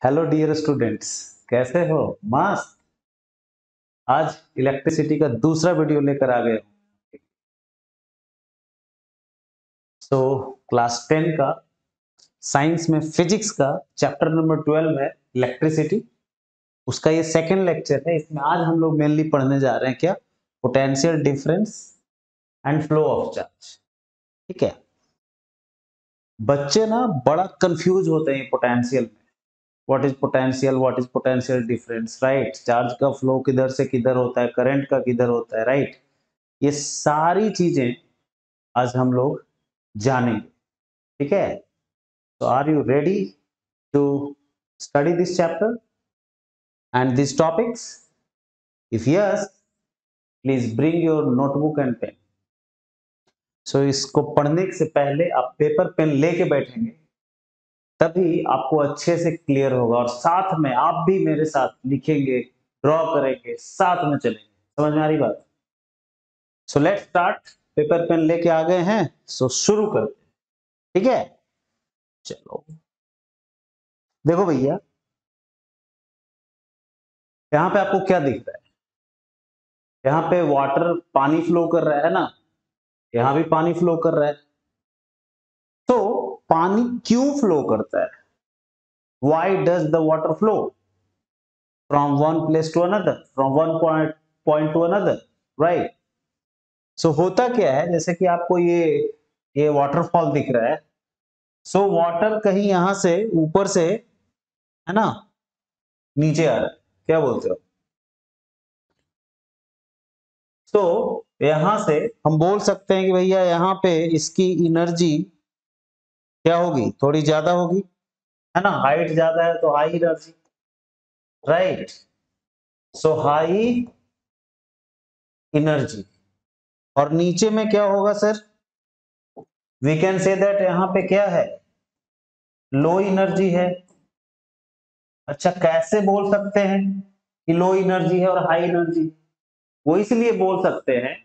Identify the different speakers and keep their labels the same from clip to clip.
Speaker 1: Hello dear students, कैसे हो? मस्त। आज इलेक्ट्रिसिटी का दूसरा वीडियो लेकर आ गए हूं। सो क्लास 10 का साइंस में फिजिक्स का चैप्टर नंबर 12 है इलेक्ट्रिसिटी। उसका ये सेकंड लेक्चर है। इसमें आज हम लोग मेनली पढ़ने जा रहे हैं क्या? Potential difference and flow of charge. ठीक है। बच्चे ना बड़ा कंफ्यूज होते हैं पोटेंशियल में। What is potential, what is potential difference, right? Charge का फ्लो किधर से किधर होता है, करंट का किधर होता है, राइट? ये सारी चीजें आज हम लोग जानेंगे। ठीक है। तो are you ready to study this chapter and this topics? If yes, please bring your notebook and pen. So इसको पढ़ने से पहले आप पेपर पेन लेके बैठेंगे, तभी आपको अच्छे से क्लियर होगा। और साथ में आप भी मेरे साथ लिखेंगे, ड्रॉ करेंगे, साथ में चलेंगे। समझ में आ रही बात? So let's start. Paper pen लेके आ गए हैं, सो शुरू करते हैं। ठीक है, चलो। देखो भैया, यहाँ पे आपको क्या दिख रहा है? यहाँ पे वाटर, पानी फ्लो कर रहा है ना, यहाँ भी पानी फ्लो कर रहा है। तो पानी क्यों फ्लो करता है? Why does the water flow from one place to another, from one point to another, right? So होता क्या है, जैसे कि आपको ये वाटरफॉल दिख रहा है। सो वाटर कहीं यहां से ऊपर से, है ना, नीचे आ रहा है। क्या बोलते हो? तो यहां से हम बोल सकते हैं कि भैया यहाँ पे इसकी एनर्जी क्या होगी? थोड़ी ज्यादा होगी, है ना। हाइट ज्यादा है तो high energy, right? So high energy. और नीचे में क्या होगा sir? We can say that यहाँ पे क्या है? लो एनर्जी है। अच्छा, कैसे बोल सकते हैं कि लो एनर्जी है और हाई एनर्जी? वो इसलिए बोल सकते हैं,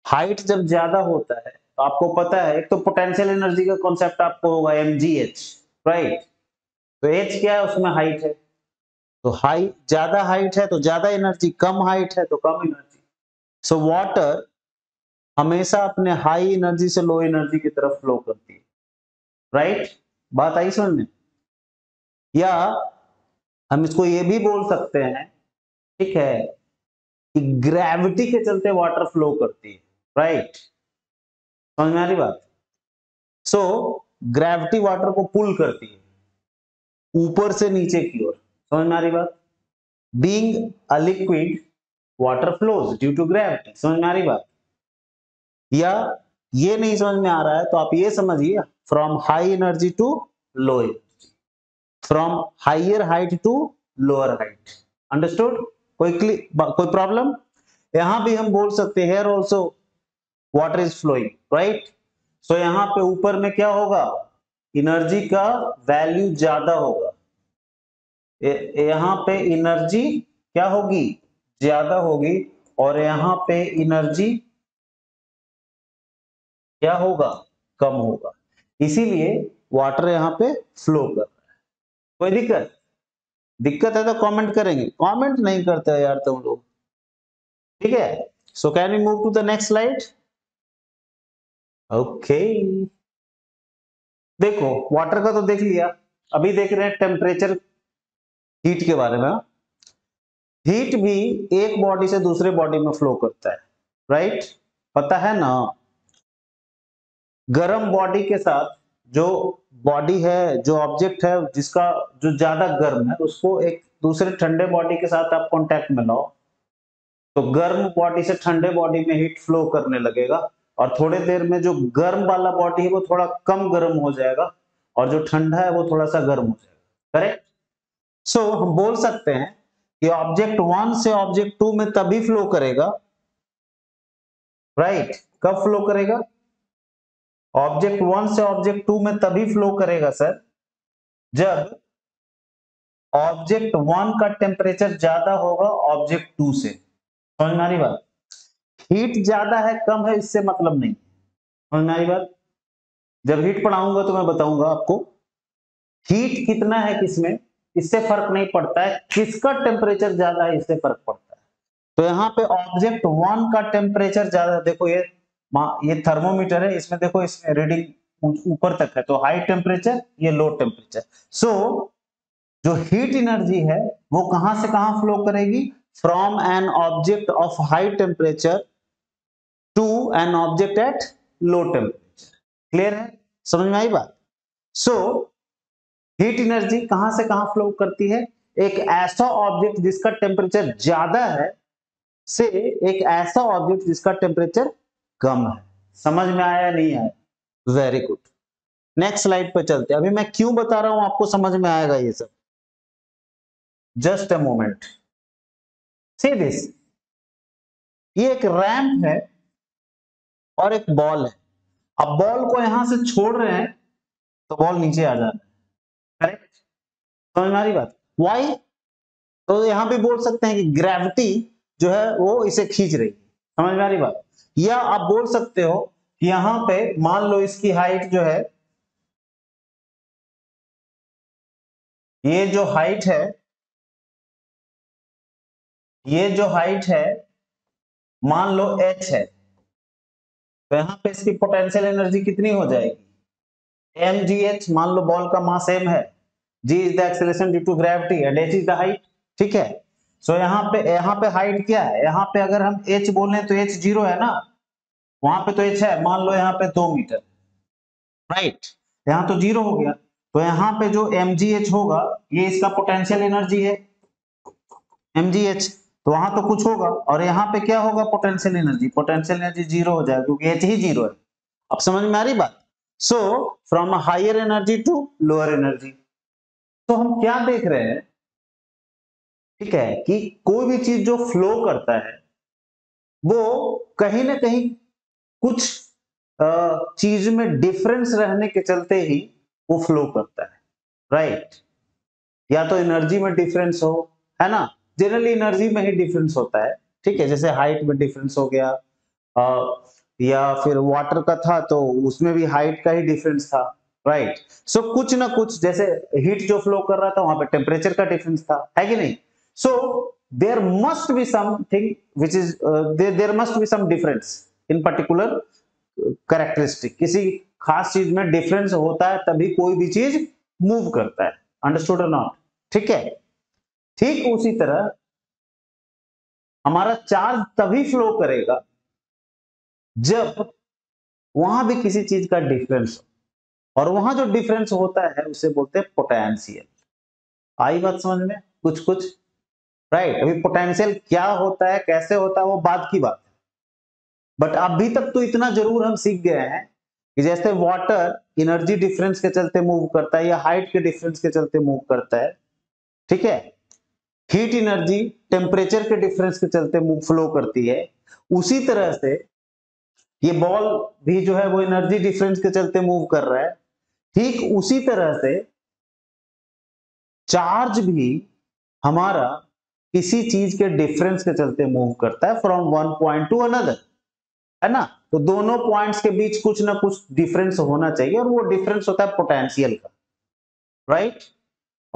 Speaker 1: हाइट जब ज्यादा होता है तो आपको पता है, एक तो पोटेंशियल एनर्जी का कॉन्सेप्ट आपको होगा mgh, राइट? तो h क्या है? उसमें हाइट है। तो हाई, ज्यादा हाइट है तो ज्यादा एनर्जी, कम हाइट है तो कम एनर्जी। सो वाटर हमेशा अपने हाई एनर्जी से लो एनर्जी की तरफ फ्लो करती है, राइट? बात आई समझ में? या हम इसको ये भी बोल सकते हैं, ठीक है, कि ग्रेविटी के चलते वाटर फ्लो करती है, राइट? समझ में आ रही बात? सो ग्रेविटी वाटर को पुल करती है ऊपर से नीचे की ओर। समझ में आ रही बात? Being a liquid, water flows due to gravity. समझ में आ रही बात? या ये नहीं समझ में आ रहा है तो आप ये समझिए, from high energy to low energy, from higher height to lower height. Understood? कोई प्रॉब्लम? यहां भी हम बोल सकते हैं, here also water is flowing, right? So यहां पे ऊपर में क्या होगा? एनर्जी का वैल्यू ज्यादा होगा। यहां पे एनर्जी क्या होगी? ज्यादा होगी। और यहां पे एनर्जी क्या होगा? कम होगा। इसीलिए वाटर यहां पे फ्लो कर रहा है। कोई दिक्कत? दिक्कत है तो कमेंट करेंगे, कमेंट नहीं करते यार तुम लोग। ठीक है। So can we move to the next slide? Okay. देखो, वाटर का तो देख लिया। अभी देख रहे हैं टेम्परेचर, हीट के बारे में। हीट भी एक बॉडी से दूसरे बॉडी में फ्लो करता है, राइट? पता है ना? गर्म बॉडी के साथ जो बॉडी है, जो ऑब्जेक्ट है, जिसका जो ज्यादा गर्म है, उसको एक दूसरे ठंडे बॉडी के साथ आप कांटेक्ट में लाओ, तो गर्म बॉडी से ठंडे बॉडी में हीट फ्लो करने लगेगा। और थोड़े देर में जो गर्म वाला बॉडी है वो थोड़ा कम गर्म हो जाएगा, और जो ठंडा है वो थोड़ा सा गर्म हो जाएगा। करेक्ट? सो हम बोल सकते हैं कि ऑब्जेक्ट वन से ऑब्जेक्ट टू में तभी फ्लो करेगा, राइट? कब फ्लो करेगा? ऑब्जेक्ट वन से ऑब्जेक्ट टू में तभी फ्लो करेगा सर, जब ऑब्जेक्ट वन का टेम्परेचर ज्यादा होगा ऑब्जेक्ट टू से। समझ में आ रही बात? हीट ज्यादा है कम है इससे मतलब नहीं। समझ में आ रही बात? जब हीट पढ़ाऊंगा तो मैं बताऊंगा आपको। हीट कितना है किसमें, इससे फर्क नहीं पड़ता है, किसका टेम्परेचर ज्यादा है इससे फर्क पड़ता है। तो यहाँ पे ऑब्जेक्ट 1 का टेम्परेचर ज्यादा, देखो ये थर्मोमीटर है, इसमें देखो इसमें रीडिंग ऊपर तक है, तो हाई टेम्परेचर, ये लो टेम्परेचर। सो जो हीट एनर्जी है वो कहां से कहां फ्लो करेगी, from an object of high temperature to an object at low temperature. Clear है, समझ में आई बात। सो हीट एनर्जी कहां से कहां फ्लो करती है, एक ऐसा ऑब्जेक्ट जिसका टेम्परेचर ज्यादा है से एक ऐसा ऑब्जेक्ट जिसका टेम्परेचर कम है। समझ में आया नहीं आया, वेरी गुड। नेक्स्ट स्लाइड पर चलते हैं। अभी मैं क्यों बता रहा हूं आपको समझ में आएगा ये सब, just a moment. See this, ये एक रैंप है और एक बॉल है। अब बॉल को यहां से छोड़ रहे हैं तो बॉल नीचे आ जा रहा है, करेक्ट, समझ में आ रही बात। वाई, तो यहां भी बोल सकते हैं कि ग्रेविटी जो है वो इसे खींच रही है, समझ में आ रही बात। या आप बोल सकते हो कि यहां पे मान लो इसकी हाइट जो है, ये जो हाइट है, ये जो हाइट है मान लो h है, तो यहां पे इसकी पोटेंशियल एनर्जी कितनी हो जाएगी, mgh। मान लो बॉल का मास m है, g is the acceleration due to gravity and h is the height, ठीक है। सो यहाँ पे हाइट क्या है, यहाँ पे अगर हम h बोलें तो h 0 है ना, वहां पे तो h है, मान लो यहाँ पे 2 मीटर, राइट, यहाँ तो 0 हो गया। तो यहाँ पे जो mgh होगा ये इसका पोटेंशियल एनर्जी है mgh, तो वहां तो कुछ होगा, और यहाँ पे क्या होगा, पोटेंशियल एनर्जी, पोटेंशियल एनर्जी 0 हो जाएगा क्योंकि h ही 0 है। अब समझ में आ रही बात। So from higher energy to lower energy, तो हम क्या देख रहे हैं, ठीक है, कि कोई भी चीज जो फ्लो करता है वो कहीं ना कहीं कुछ चीज में डिफरेंस रहने के चलते ही वो फ्लो करता है, राइट। या तो एनर्जी में डिफरेंस हो, है ना, जनरली एनर्जी में ही डिफरेंस होता है, ठीक है, जैसे हाइट में डिफरेंस हो गया, या फिर वाटर का था तो उसमें भी हाइट का ही डिफरेंस था, राइट। सो कुछ ना कुछ, जैसे हीट जो फ्लो कर रहा था वहां पे टेम्परेचर का डिफरेंस था, है कि नहीं। So there must be something which is there must be some difference in particular characteristic, किसी खास चीज में डिफरेंस होता है तभी कोई भी चीज मूव करता है, अंडरस्टूड और नॉट, ठीक है। ठीक उसी तरह हमारा चार्ज तभी फ्लो करेगा जब वहां भी किसी चीज का डिफरेंस हो, और वहां जो डिफरेंस होता है उसे बोलते हैं पोटेंशियल। आई बात समझ में, कुछ कुछ, राइट। अभी पोटेंशियल क्या होता है, कैसे होता है, वो बात की बात है, बट अभी तक तो इतना जरूर हम सीख गए हैं कि जैसे वाटर एनर्जी डिफरेंस के चलते मूव करता है या हाइट के डिफरेंस के चलते मूव करता है, ठीक है, हीट एनर्जी टेम्परेचर के डिफरेंस के चलते मूव फ्लो करती है, उसी तरह से ये बॉल भी जो है वो एनर्जी डिफरेंस के चलते मूव कर रहा है। ठीक उसी तरह से चार्ज भी हमारा किसी चीज के डिफरेंस के चलते मूव करता है from one point two another, है ना। तो दोनों पॉइंट्स के बीच कुछ ना कुछ डिफरेंस होना चाहिए, और वो डिफरेंस होता है पोटेंशियल का, राइट।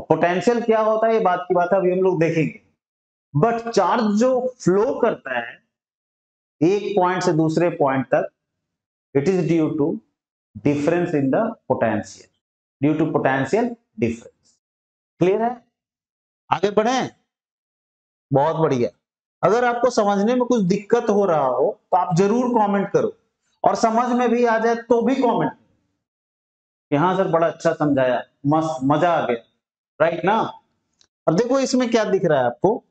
Speaker 1: पोटेंशियल क्या होता है ये बात की बात है, अभी हम लोग देखेंगे। बट चार्ज जो फ्लो करता है एक पॉइंट से दूसरे पॉइंट तक, it is due to difference in the potential, due to potential difference. Clear है, आगे बढ़े, बहुत बढ़िया। अगर आपको समझने में कुछ दिक्कत हो रहा हो तो आप जरूर कमेंट करो, और समझ में भी आ जाए तो भी कमेंट, यहां सर बड़ा अच्छा समझाया, मस्त, मजा आ गया, राइट ना। और देखो इसमें क्या दिख रहा है आपको,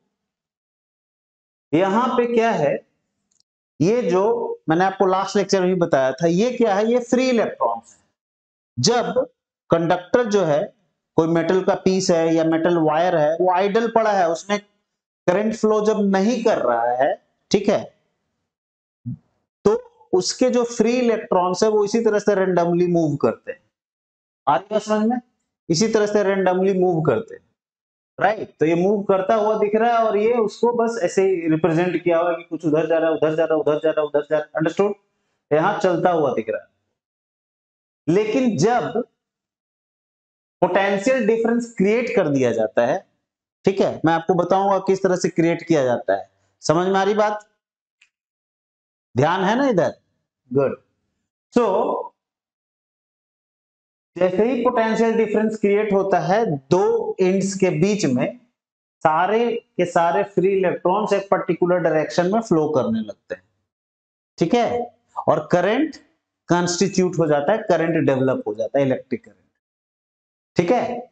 Speaker 1: यहां पे क्या है, ये जो मैंने आपको लास्ट लेक्चर में भी बताया था, ये क्या है, ये फ्री इलेक्ट्रॉन्स है। जब कंडक्टर जो है, कोई मेटल का पीस है या मेटल वायर है, वो आइडल पड़ा है, उसमें करंट फ्लो जब नहीं कर रहा है, ठीक है, तो उसके जो फ्री इलेक्ट्रॉन्स है वो इसी तरह से रेंडमली मूव करते हैं, आगे समझ में, इसी तरह से रेंडमली मूव करते हैं, राइट। तो ये मूव करता हुआ दिख रहा है, और ये उसको बस ऐसे ही रिप्रेजेंट किया हुआ है कि कुछ उधर जा रहा है, उधर जा रहा है, उधर जा रहा है, उधर जा रहा है, अंडरस्टूड, यहां चलता हुआ दिख रहा है। लेकिन जब पोटेंशियल डिफरेंस क्रिएट कर दिया जाता है। ठीक है, मैं आपको बताऊंगा किस तरह से क्रिएट किया जाता है। समझ में आ रही बात? ध्यान है ना इधर? गुड। सो जैसे ही पोटेंशियल डिफरेंस क्रिएट होता है, दो एंड्स के बीच में सारे के सारे फ्री इलेक्ट्रॉन्स एक पर्टिकुलर डायरेक्शन में फ्लो करने लगते हैं। ठीक है, और करंट कॉन्स्टिट्यूट हो जाता है, करंट डेवलप हो जाता है, इलेक्ट्रिक करंट। ठीक है,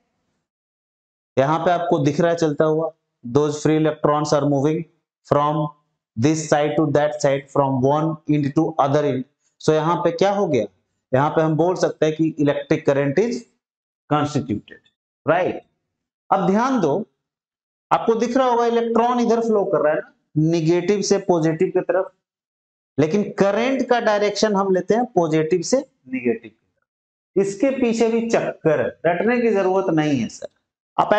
Speaker 1: यहां पे आपको दिख रहा है चलता हुआ, those free electrons are moving from this side to that side, from one end to other end. So यहां पे क्या हो गया, यहां पे हम बोल सकते हैं कि electric current is constituted, right. अब ध्यान दो, आपको दिख रहा होगा इलेक्ट्रॉन इधर फ्लो कर रहा है ना, निगेटिव से पॉजिटिव की तरफ, लेकिन करंट का डायरेक्शन हम लेते हैं पॉजिटिव से निगेटिव की तरफ। इसके पीछे भी चक्कर है, रटने की जरूरत नहीं है सर। आप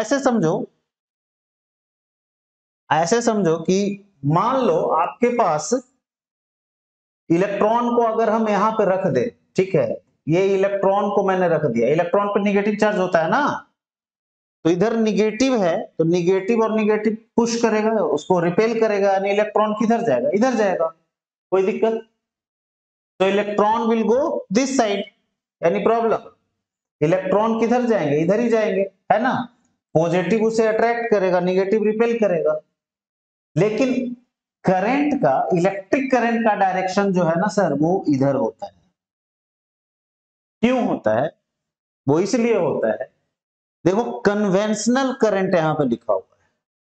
Speaker 1: ऐसे समझो कि मान लो आपके पास इलेक्ट्रॉन को अगर हम यहां पे रख दे, ठीक है, ये इलेक्ट्रॉन को मैंने रख दिया, इलेक्ट्रॉन पे निगेटिव चार्ज होता है ना, तो इधर निगेटिव है, तो निगेटिव और निगेटिव पुश करेगा, उसको रिपेल करेगा, यानी इलेक्ट्रॉन किधर जाएगा, इधर जाएगा, कोई दिक्कत? तो electron will go this side, यानी प्रॉब्लम, इलेक्ट्रॉन किधर जाएंगे, इधर ही जाएंगे, है ना। पॉजिटिव उसे अट्रैक्ट करेगा, निगेटिव रिपेल करेगा। लेकिन करंट का, इलेक्ट्रिक करंट का डायरेक्शन जो है ना सर, वो इधर होता है। क्यों होता है? वो इसलिए होता है, देखो कन्वेंशनल करंट यहां पे लिखा हुआ है,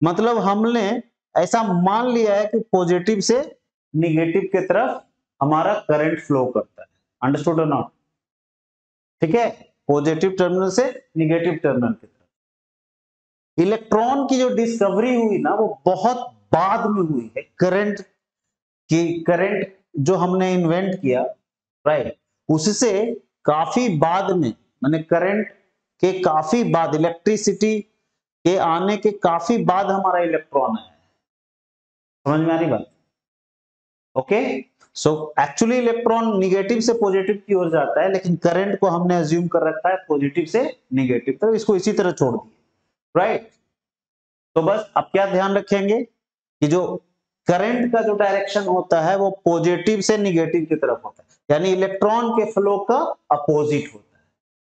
Speaker 1: मतलब हमने ऐसा मान लिया है कि पॉजिटिव से निगेटिव की तरफ हमारा करंट फ्लो करता है। अंडरस्टूड और नॉट? ठीक है, पॉजिटिव टर्मिनल से निगेटिव टर्मिनल की तरफ। इलेक्ट्रॉन की जो डिस्कवरी हुई ना, वो बहुत बाद में हुई है। करंट जो हमने इन्वेंट किया, राइट, उससे काफी बाद में, माने करंट के काफी बाद, इलेक्ट्रिसिटी के आने के काफी बाद हमारा इलेक्ट्रॉन है। समझ में आ रही बात? Okay, so actually electron negative से पॉजिटिव की ओर जाता है, लेकिन करंट को हमने अज्यूम कर रखा है पॉजिटिव से निगेटिव, तो इसको इसी तरह छोड़ दिए, राइट। तो बस अब क्या ध्यान रखेंगे कि जो करंट का जो डायरेक्शन होता है वो पॉजिटिव से निगेटिव की तरफ होता है, यानी इलेक्ट्रॉन के फ्लो का अपोजिट होता है।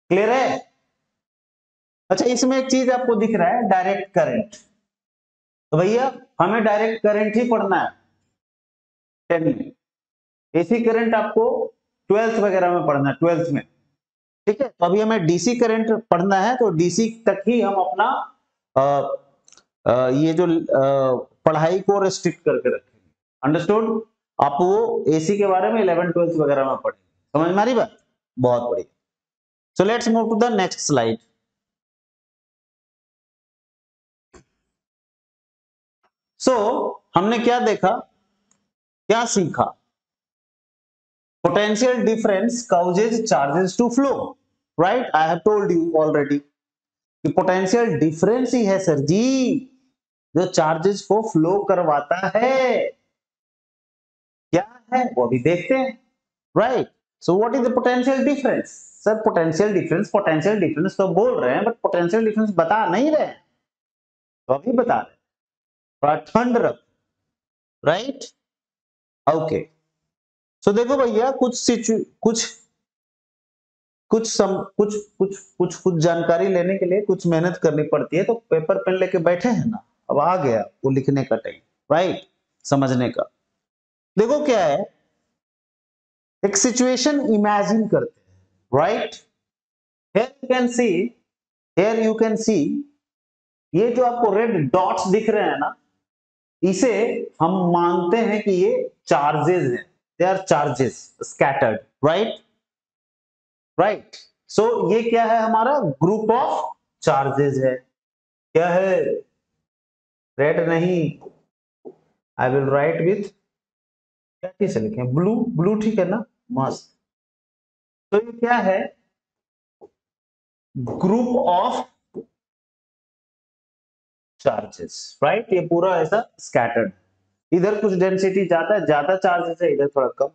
Speaker 1: क्लियर है? अच्छा, इसमें एक चीज आपको दिख रहा है, डायरेक्ट करंट। तो भैया हमें डायरेक्ट करंट ही पढ़ना है 10 में। एसी करंट आपको 12th वगैरह में पढ़ना है, 12th में। ठीक है, तो अभी हमें डीसी करंट पढ़ना है, तो डीसी तक ही हम अपना ये जो पढ़ाई को रेस्ट्रिक्ट करके रखेंगे। अंडरस्टूड? आप वो एसी के बारे में 11th 12th वगैरह में पढ़ेंगे। समझ में आ रही बात? बहुत बढ़िया। So let's move to the next slide. So हमने क्या देखा, क्या सीखा? Potential difference causes charges to flow, right. I have told you already कि पोटेंशियल डिफरेंस ही है सर जी जो चार्जेस को फ्लो करवाता है। क्या है वो अभी देखते हैं, right. So what is the potential difference? Sir potential difference तो बोल रहे हैं, बट पोटेंशियल डिफरेंस बता नहीं रहे हैं, तो अभी बता रहे हैं, थोड़ा ठंड रख, राइट। ओके, सो देखो भैया, कुछ जानकारी लेने के लिए कुछ मेहनत करनी पड़ती है, तो पेपर पेन लेके बैठे हैं ना, अब आ गया वो लिखने का टाइम, राइट, समझने का। देखो क्या है, एक सिचुएशन इमेजिन करते हैं, right. Here you can see ये जो आपको रेड डॉट्स दिख रहे हैं ना, इसे हम मानते हैं कि ये चार्जेस हैं, they are charges scattered, right. Right, so ये क्या है, हमारा ग्रुप ऑफ चार्जेस है। क्या है? रेड नहीं, आई विल राइट विथ, क्या चीज लिखें, ब्लू, ब्लू ठीक है ना, मस्त। तो ये क्या है, ग्रुप ऑफ चार्जेस, राइट। ये पूरा ऐसा स्कैटर्ड, इधर कुछ डेंसिटी ज्यादा है, ज्यादा चार्जेस है, इधर थोड़ा कम।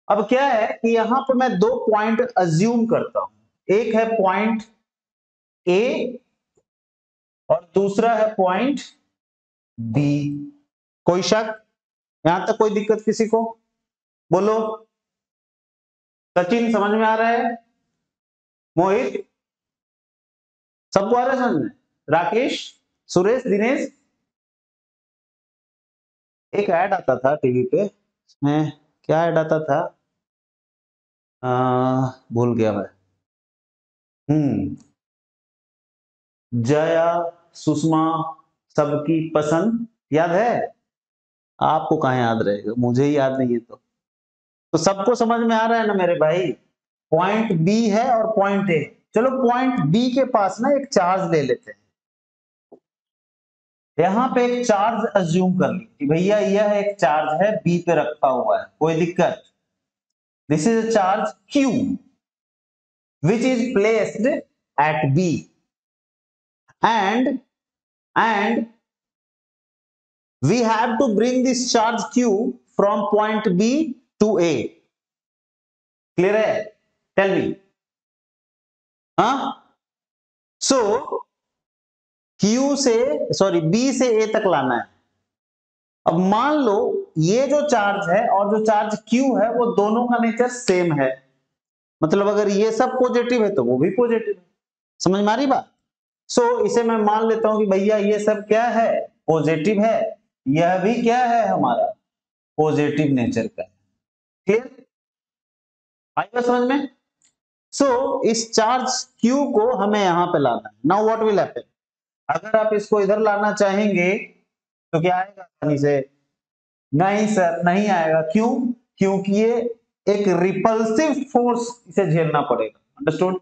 Speaker 1: अब क्या है कि यहां पर मैं दो पॉइंट अज्यूम करता हूं, एक है पॉइंट ए और दूसरा है पॉइंट बी। कोई शक? यहां तक कोई दिक्कत किसी को? बोलो। सचिन समझ में आ रहा है? मोहित सबको आ रहा है समझ में? राकेश, सुरेश, दिनेश। एक ऐड आता था टीवी पे, इसमें क्या ऐड आता था, भूल गया मैं। जया सुषमा सबकी पसंद, याद है? आपको कहाँ याद रहेगा, मुझे ही याद नहीं है। तो सबको समझ में आ रहा है ना मेरे भाई? पॉइंट बी है और पॉइंट ए। चलो पॉइंट बी के पास ना एक चार्ज ले लेते हैं। यहां पे एक चार्ज अज्यूम कर ली कि भैया यह एक चार्ज है बी पे रखा हुआ है, कोई दिक्कत? This is a charge Q which is placed at B and we have to bring this charge q from point b to a. Clear है? Tell me. So q से b से a तक लाना है। अब मान लो ये जो चार्ज है और जो चार्ज q है वो दोनों का नेचर सेम है, मतलब अगर ये सब पॉजिटिव है तो वो भी पॉजिटिव है। समझ में आ रही बात? इसे मैं मान लेता हूं कि भैया ये सब क्या है, पॉजिटिव है, यह भी क्या है हमारा, पॉजिटिव नेचर का। क्लियर? आई बात समझ में? इस चार्ज Q को हमें यहां पे लाना है। नाउ व्हाट विल हैपन, अगर आप इसको इधर लाना चाहेंगे तो क्या आएगा आसानी से? नहीं सर, नहीं आएगा। क्यों? क्योंकि ये एक रिपल्सिव फोर्स इसे झेलना पड़ेगा। अंडरस्टूड?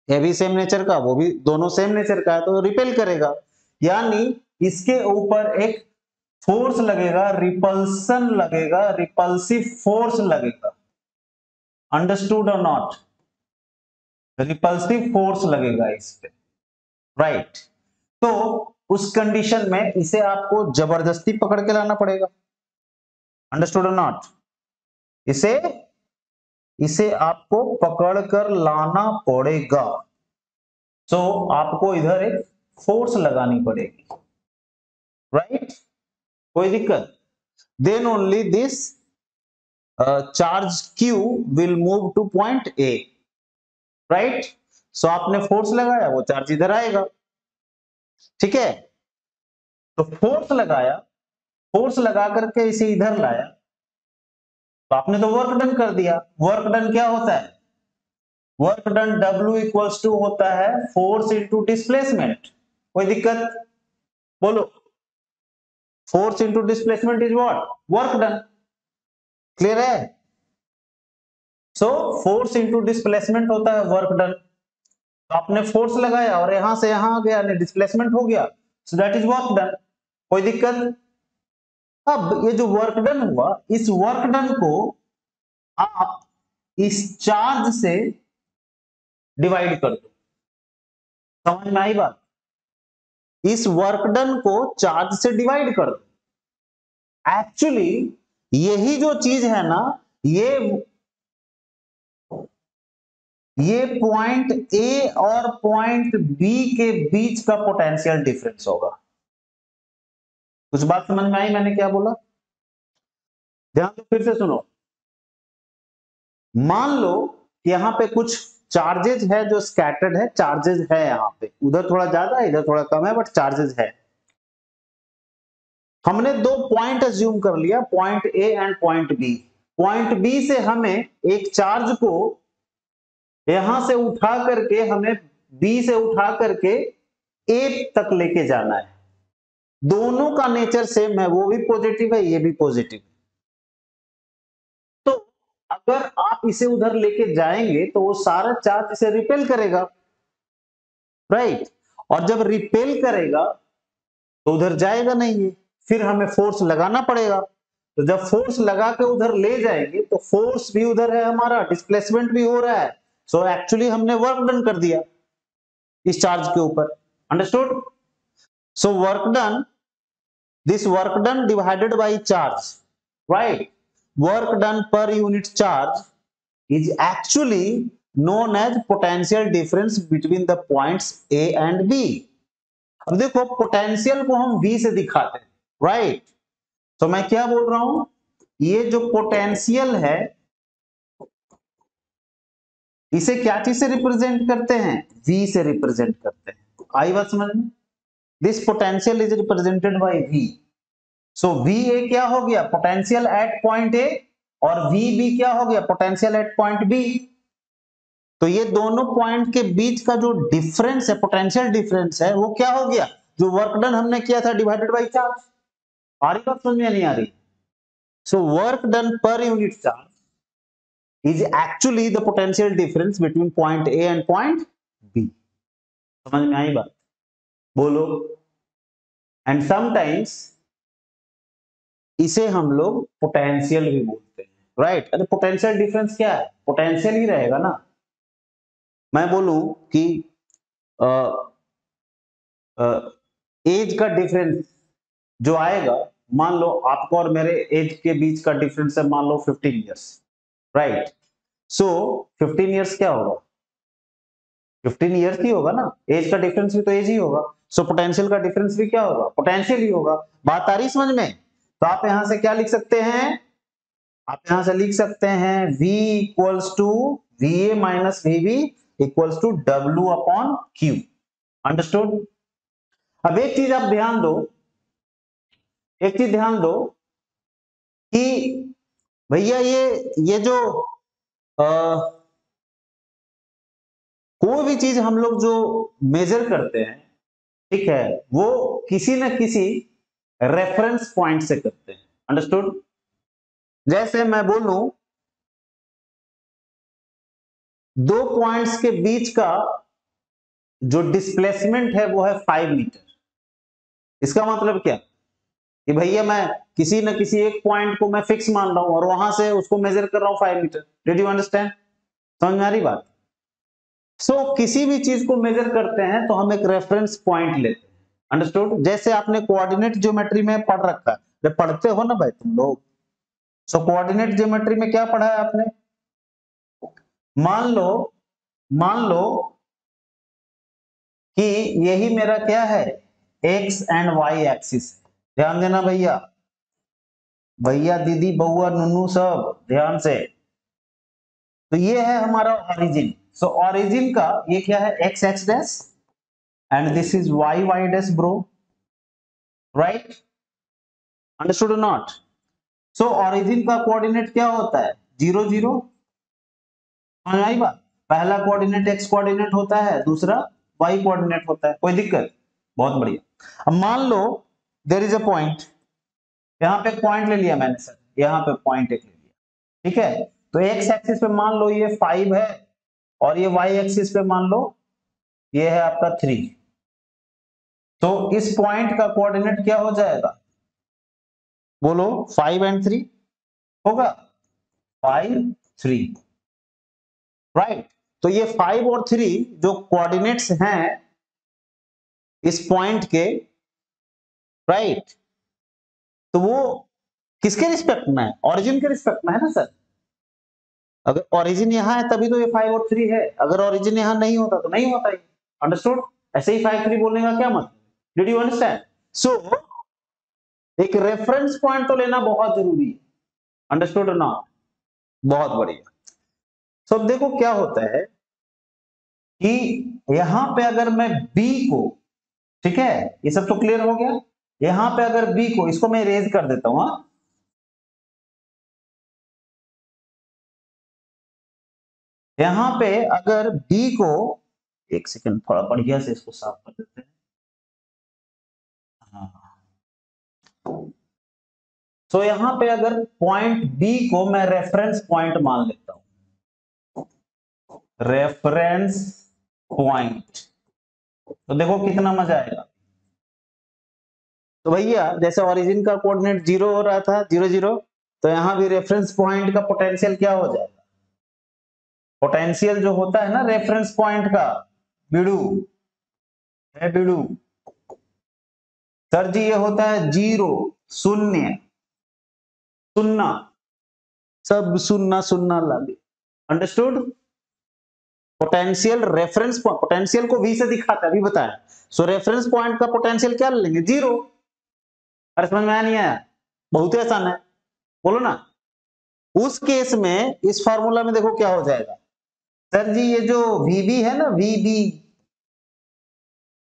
Speaker 1: ये भी सेम नेचर का, वो भी, दोनों सेम नेचर का है तो रिपेल करेगा, यानी इसके ऊपर एक फोर्स लगेगा, रिपल्सन लगेगा, रिपल्सिव फोर्स लगेगा। अंडरस्टूड और नॉट? रिपल्सिव फोर्स लगेगा इस पे, राइट? तो उस कंडीशन में इसे आपको जबरदस्ती पकड़ के लाना पड़ेगा। अंडरस्टूड और नॉट? इसे आपको पकड़ कर लाना पड़ेगा। आपको इधर एक फोर्स लगानी पड़ेगी, राइट? कोई दिक्कत? Then only this charge Q will move to point A, right? आपने फोर्स लगाया, वो चार्ज इधर आएगा, ठीक है? तो फोर्स लगाया, फोर्स लगा करके इसे इधर लाया, तो आपने तो वर्क डन कर दिया। वर्क डन क्या होता है? Work done W equals to होता है फोर्स इंटू डिस्प्लेसमेंट। कोई दिक्कत? बोलो। Force into displacement is what? Work done. Clear है? फोर्स इंटू डिस्प्लेसमेंट होता है वर्क डन। तो आपने फोर्स लगाया और यहां से यहां आ गया, डिस्प्लेसमेंट हो गया, so that is work done. कोई दिक्कत? अब ये जो वर्क डन हुआ, इस वर्क डन को आप इस चार्ज से डिवाइड कर दो। समझ में आई बात? इस वर्क डन को चार्ज से डिवाइड कर दो। एक्चुअली यही जो चीज है ना, ये पॉइंट ए और पॉइंट बी के बीच का पोटेंशियल डिफरेंस होगा। कुछ बात समझ में आई मैंने क्या बोला? ध्यान से फिर से सुनो। मान लो कि यहां पे कुछ चार्जेज है जो स्कैटर्ड है, चार्जेज है यहां पे, उधर थोड़ा ज्यादा है, इधर थोड़ा कम है, बट चार्जेज है। हमने दो पॉइंट अज्यूम कर लिया, point A and point B. Point B से हमें एक चार्ज को यहां से उठा करके, हमें बी से उठा करके ए तक लेके जाना है। दोनों का नेचर सेम है, वो भी पॉजिटिव है, ये भी पॉजिटिव है। तो अगर आप इसे उधर लेके जाएंगे तो वो सारा चार्ज इसे रिपेल करेगा, राइट? और जब रिपेल करेगा तो उधर जाएगा नहीं है, फिर हमें फोर्स लगाना पड़ेगा। तो जब फोर्स लगा के उधर ले जाएंगे तो फोर्स भी उधर है हमारा, डिस्प्लेसमेंट भी हो रहा है। एक्चुअली हमने वर्क डन कर दिया इस चार्ज के ऊपर। Understood? Work done, this work done divided by charge, right? Work done per unit charge is actually known as potential difference between the points A and B। अब देखो potential को हम V से दिखाते हैं, राइट? तो मैं क्या बोल रहा हूं, ये जो पोटेंशियल है इसे क्या चीज से रिप्रेजेंट करते हैं, V से रिप्रेजेंट करते हैं। आई बात समझ में? This potential is represented by V। So VA क्या हो गया, पोटेंशियल एट पॉइंट A, और VB क्या हो गया, पोटेंशियल एट पॉइंट B। तो ये दोनों पॉइंट के बीच का जो डिफरेंस है, पोटेंशियल डिफरेंस है, वो क्या हो गया, जो वर्क डन हमने किया था डिवाइडेड बाय चार्ज। आ रही बात समझ में, नहीं आ रही? So work done per unit charge is actually the potential difference between point A and point B. समझ में आई बात? बोलो। एंड समटाइम्स इसे हम लोग पोटेंशियल भी बोलते हैं, राइट? अरे पोटेंशियल डिफरेंस क्या है, पोटेंशियल ही रहेगा ना। मैं बोलूं कि एज का डिफरेंस जो आएगा, मान लो आपको और मेरे एज के बीच का डिफरेंस है मान लो 15 इयर्स, राइट? सो 15 इयर्स क्या होगा, 15 इयर्स ही होगा ना, एज का डिफरेंस भी तो एज ही होगा। सो पोटेंशियल का डिफरेंस भी क्या होगा, पोटेंशियल ही होगा। बात आ रही समझ में? तो आप यहां से क्या लिख सकते हैं, आप यहां से लिख सकते हैं V equals to VA minus VB equals to W upon Q। Understood? अब एक चीज आप ध्यान दो, एक चीज ध्यान दो कि भैया ये जो कोई भी चीज हम लोग जो मेजर करते हैं, ठीक है, वो किसी न किसी रेफरेंस पॉइंट से करते हैं। अंडरस्टूड? जैसे मैं बोलूं दो पॉइंट्स के बीच का जो डिस्प्लेसमेंट है वो है 5 मीटर। इसका मतलब क्या कि भैया मैं किसी न किसी एक पॉइंट को मैं फिक्स मान रहा हूं और वहां से उसको मेजर कर रहा हूं 5 मीटर। Did you understand? समझ में आ रही बात? किसी भी चीज को मेजर करते हैं तो हम एक रेफरेंस पॉइंट लेते हैं। अंडरस्टूड? जैसे आपने कोऑर्डिनेट ज्योमेट्री में पढ़ रखा है, जब पढ़ते हो ना भाई तुम लोग, कोऑर्डिनेट ज्योमेट्री में क्या पढ़ा है आपने, मान लो कि यही मेरा क्या है, एक्स एंड वाई एक्सिस। ध्यान देना भैया, भैया दीदी बउआ नुनू सब ध्यान से। तो ये है हमारा ओरिजिन। सो ओरिजिन का ये क्या है, x x dash and this is y y dash bro, right? Understood और नॉट? सो ओरिजिन का कोऑर्डिनेट क्या होता है, 0 0। समझ आई बात? पहला कोऑर्डिनेट एक्स कोऑर्डिनेट होता है, दूसरा वाई कोऑर्डिनेट होता है। कोई दिक्कत? बहुत बढ़िया। अब मान लो देयर इज अ पॉइंट, यहां पे पॉइंट ले लिया मैंने सर, यहां पे पॉइंट एक ले लिया, ठीक है? तो एक्स एक्सिस पे मान लो ये 5 है और ये वाई एक्सिस पे मान लो ये है आपका 3। तो इस पॉइंट का कोऑर्डिनेट क्या हो जाएगा, बोलो? 5 एंड 3 होगा, 5 3, राइट? तो ये 5 और 3 जो कोऑर्डिनेट्स हैं इस पॉइंट के, राइट, तो वो किसके रिस्पेक्ट में है, ओरिजिन के रिस्पेक्ट में है ना सर। अगर ओरिजिन यहां है तभी तो ये 5 और 3 है, अगर ओरिजिन यहां नहीं होता तो नहीं होता। अंडरस्टूड? ऐसे ही 5 3 बोलने का क्या मतलब, डिड यू अंडरस्टैंड? सो एक रेफरेंस पॉइंट तो लेना बहुत जरूरी है। अंडरस्टूड ना? बहुत बढ़िया। सो देखो क्या होता है कि यहां पे अगर मैं बी को, ठीक है, ये सब तो क्लियर हो गया, यहां पे अगर बी को, इसको मैं इरेज कर देता हूं, यहां पे अगर बी को, एक सेकंड थोड़ा बढ़िया से इसको साफ कर देते हैं। हाँ, तो यहां पे अगर पॉइंट बी को मैं रेफरेंस पॉइंट मान लेता हूं, रेफरेंस पॉइंट, तो देखो कितना मजा आएगा। तो भैया जैसे ओरिजिन का कोऑर्डिनेट 0 हो रहा था, 0 0, तो यहां भी रेफरेंस पॉइंट का पोटेंशियल क्या हो जाएगा, पोटेंशियल जो होता है ना रेफरेंस पॉइंट का, बिड़ू है बिड़ू, सर जी ये होता है 0 शून्य, सुन्ना, सब सुन्ना सुन्ना लागे। अंडरस्टूड? पोटेंशियल रेफरेंस पोटेंशियल को V से दिखाता है, अभी बताया। सो रेफरेंस पॉइंट का पोटेंशियल क्या लेंगे? 0। अरे समझ में आया नहीं आया? बहुत ही आसान है, बोलो ना। उस केस में इस फार्मूला में देखो क्या हो जाएगा सर जी, ये जो VB है ना,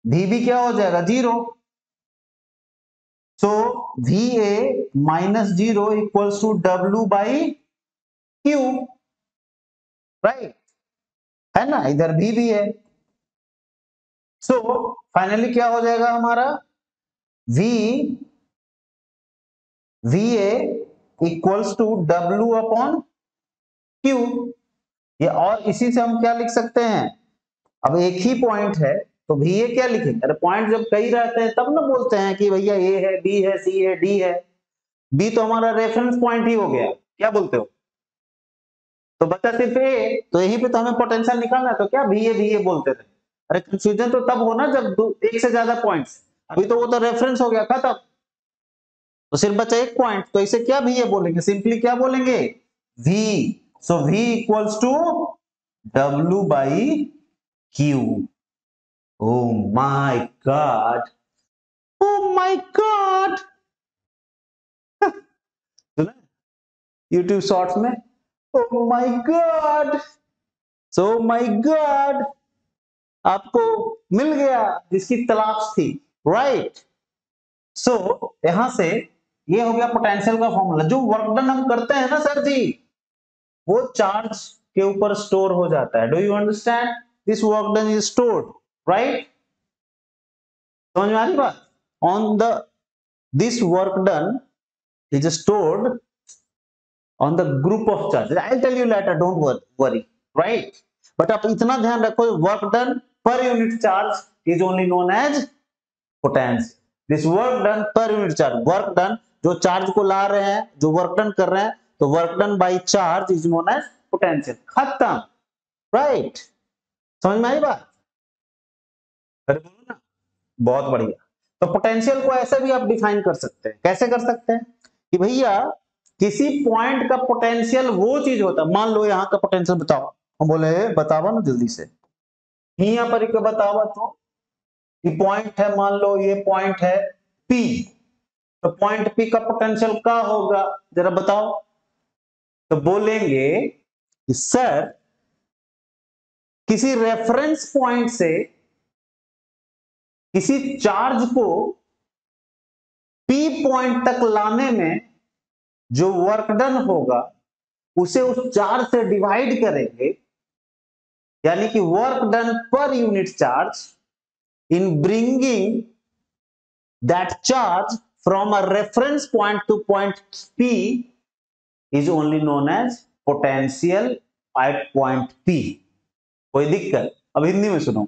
Speaker 1: VB क्या हो जाएगा? 0। So VA minus 0 equals to W by Q, right, है ना, इधर भी है। सो फाइनली क्या हो जाएगा हमारा? VA equals to W upon Q। ये और इसी से हम क्या लिख सकते हैं? अब एक ही पॉइंट है तो VA क्या लिखेंगे? अरे पॉइंट जब कई रहते हैं तब ना बोलते हैं कि भैया A है, B है, C है, D है। B तो हमारा रेफरेंस पॉइंट ही हो गया, क्या बोलते हो? तो बचा सिर्फ A, तो यहीं पे तो हमें पोटेंशियल निकालना है, तो क्या VA बोलते थे। अरे कंफ्यूजन तो तब हो ना जब एक से ज्यादा पॉइंट्स, अभी तो वो तो रेफरेंस हो गया, खत्म। तो सिर्फ बचा एक पॉइंट, तो इसे क्या VA बोलेंगे? सिंपली क्या बोलेंगे? V। So V equals to W by Q। Oh my god, oh my god, सुना यूट्यूब शॉर्ट्स में, oh my god, so my god, आपको मिल गया जिसकी तलाश थी, राइट। सो यहां से ये हो गया पोटेंशियल का फॉर्मूला। जो वर्क डन हम करते हैं ना सर जी, वो चार्ज के ऊपर स्टोर हो जाता है। Do you understand? This work done is stored, right. समझ में आ रही बात? On the this work done is stored on the group of charges. I'll tell you later, don't worry, right? But आप इतना ध्यान रखो, work done per unit charge is only known as potential. This work done per unit charge, work done जो charge को ला रहे हैं, जो work done कर रहे हैं, तो work done by charge is known as potential. खत्म, राइट। समझ में आई बात? अरे बोलो ना, बहुत बढ़िया। तो पोटेंशियल को ऐसे भी आप डिफाइन कर सकते हैं। कैसे कर सकते हैं? कि भैया किसी पॉइंट का पोटेंशियल वो चीज होता है, मान लो यहां का पोटेंशियल बताओ, हम बोले बतावा ना जल्दी से, यहां पर एक बतावा, तो ये पॉइंट है, मान लो ये पॉइंट है P, तो पॉइंट P का पोटेंशियल क्या होगा जरा बताओ? तो बोलेंगे कि सर किसी रेफरेंस पॉइंट से किसी चार्ज को P पॉइंट तक लाने में जो वर्क डन होगा उसे उस चार्ज से डिवाइड करेंगे, यानी कि work done per unit charge in bringing that charge from a reference point to point P is only known as potential at point P। कोई दिक्कत? अब हिंदी में सुनो।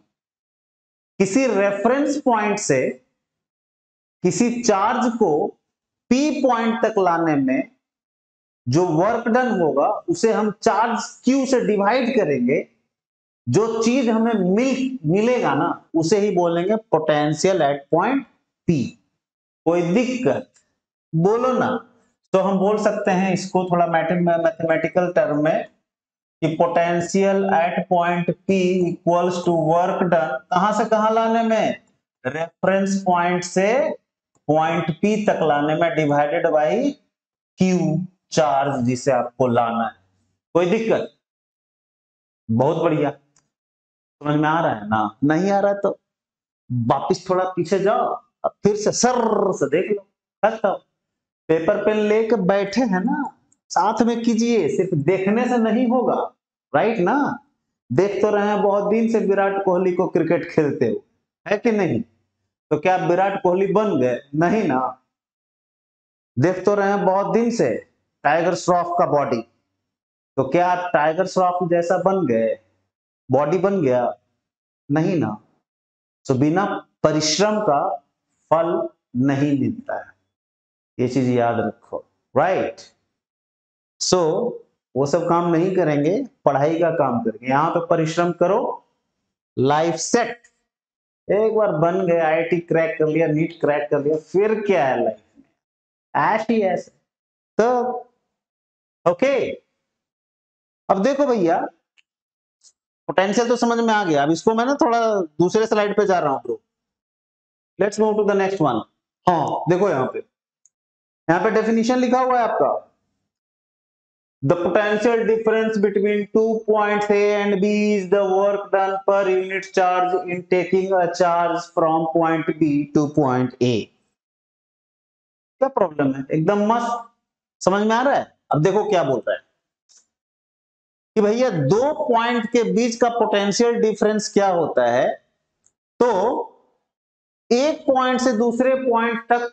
Speaker 1: किसी रेफरेंस पॉइंट से किसी चार्ज को P पॉइंट तक लाने में जो वर्क डन होगा उसे हम चार्ज Q से डिवाइड करेंगे, जो चीज हमें मिलेगा ना उसे ही बोलेंगे पोटेंशियल एट पॉइंट P। कोई दिक्कत? बोलो ना। तो हम बोल सकते हैं इसको थोड़ा मैथमेटिकल टर्म में कि potential at point P equals to work done कहां से कहां लाने में? रेफरेंस पॉइंट से पॉइंट P तक लाने में डिवाइडेड बाई Q, चार्ज जिसे आपको लाना है। कोई दिक्कत? बहुत बढ़िया। समझ में आ रहा है ना? नहीं आ रहा है तो वापिस थोड़ा पीछे जाओ, अब फिर से सर से देख लो। खत्म। पेपर पेन लेके बैठे हैं ना, साथ में कीजिए, सिर्फ देखने से नहीं होगा, राइट ना। देख तो रहे हैं बहुत दिन से विराट कोहली को क्रिकेट खेलते हो, है कि नहीं? तो क्या विराट कोहली बन गए? नहीं ना। देख तो रहे हैं बहुत दिन से टाइगर श्रॉफ का बॉडी, तो क्या आप टाइगर श्रॉफ जैसा बन गए, बॉडी बन गया? नहीं ना। तो बिना परिश्रम का फल नहीं मिलता है, ये चीज याद रखो, राइट। सो वो सब काम नहीं करेंगे, पढ़ाई का काम करेंगे। यहां पे परिश्रम करो, लाइफ सेट। एक बार बन गए, IIT क्रैक कर लिया, नीट क्रैक कर लिया, फिर क्या है लाइफ में? ऐश ही ऐसे। तो ओके, अब देखो भैया, पोटेंशियल तो समझ में आ गया, अब इसको मैं ना थोड़ा दूसरे स्लाइड पे जा रहा हूं bro. Let's move to the next one. हाँ देखो यहाँ पे डेफिनेशन लिखा हुआ है आपका, the potential difference between 2 points A and B is the work done per unit charge in taking a charge from point B to point A। क्या problem है, एकदम मस्त, समझ में आ रहा है। अब देखो क्या बोल रहा है कि भैया दो पॉइंट के बीच का पोटेंशियल डिफरेंस क्या होता है, तो एक पॉइंट से दूसरे पॉइंट तक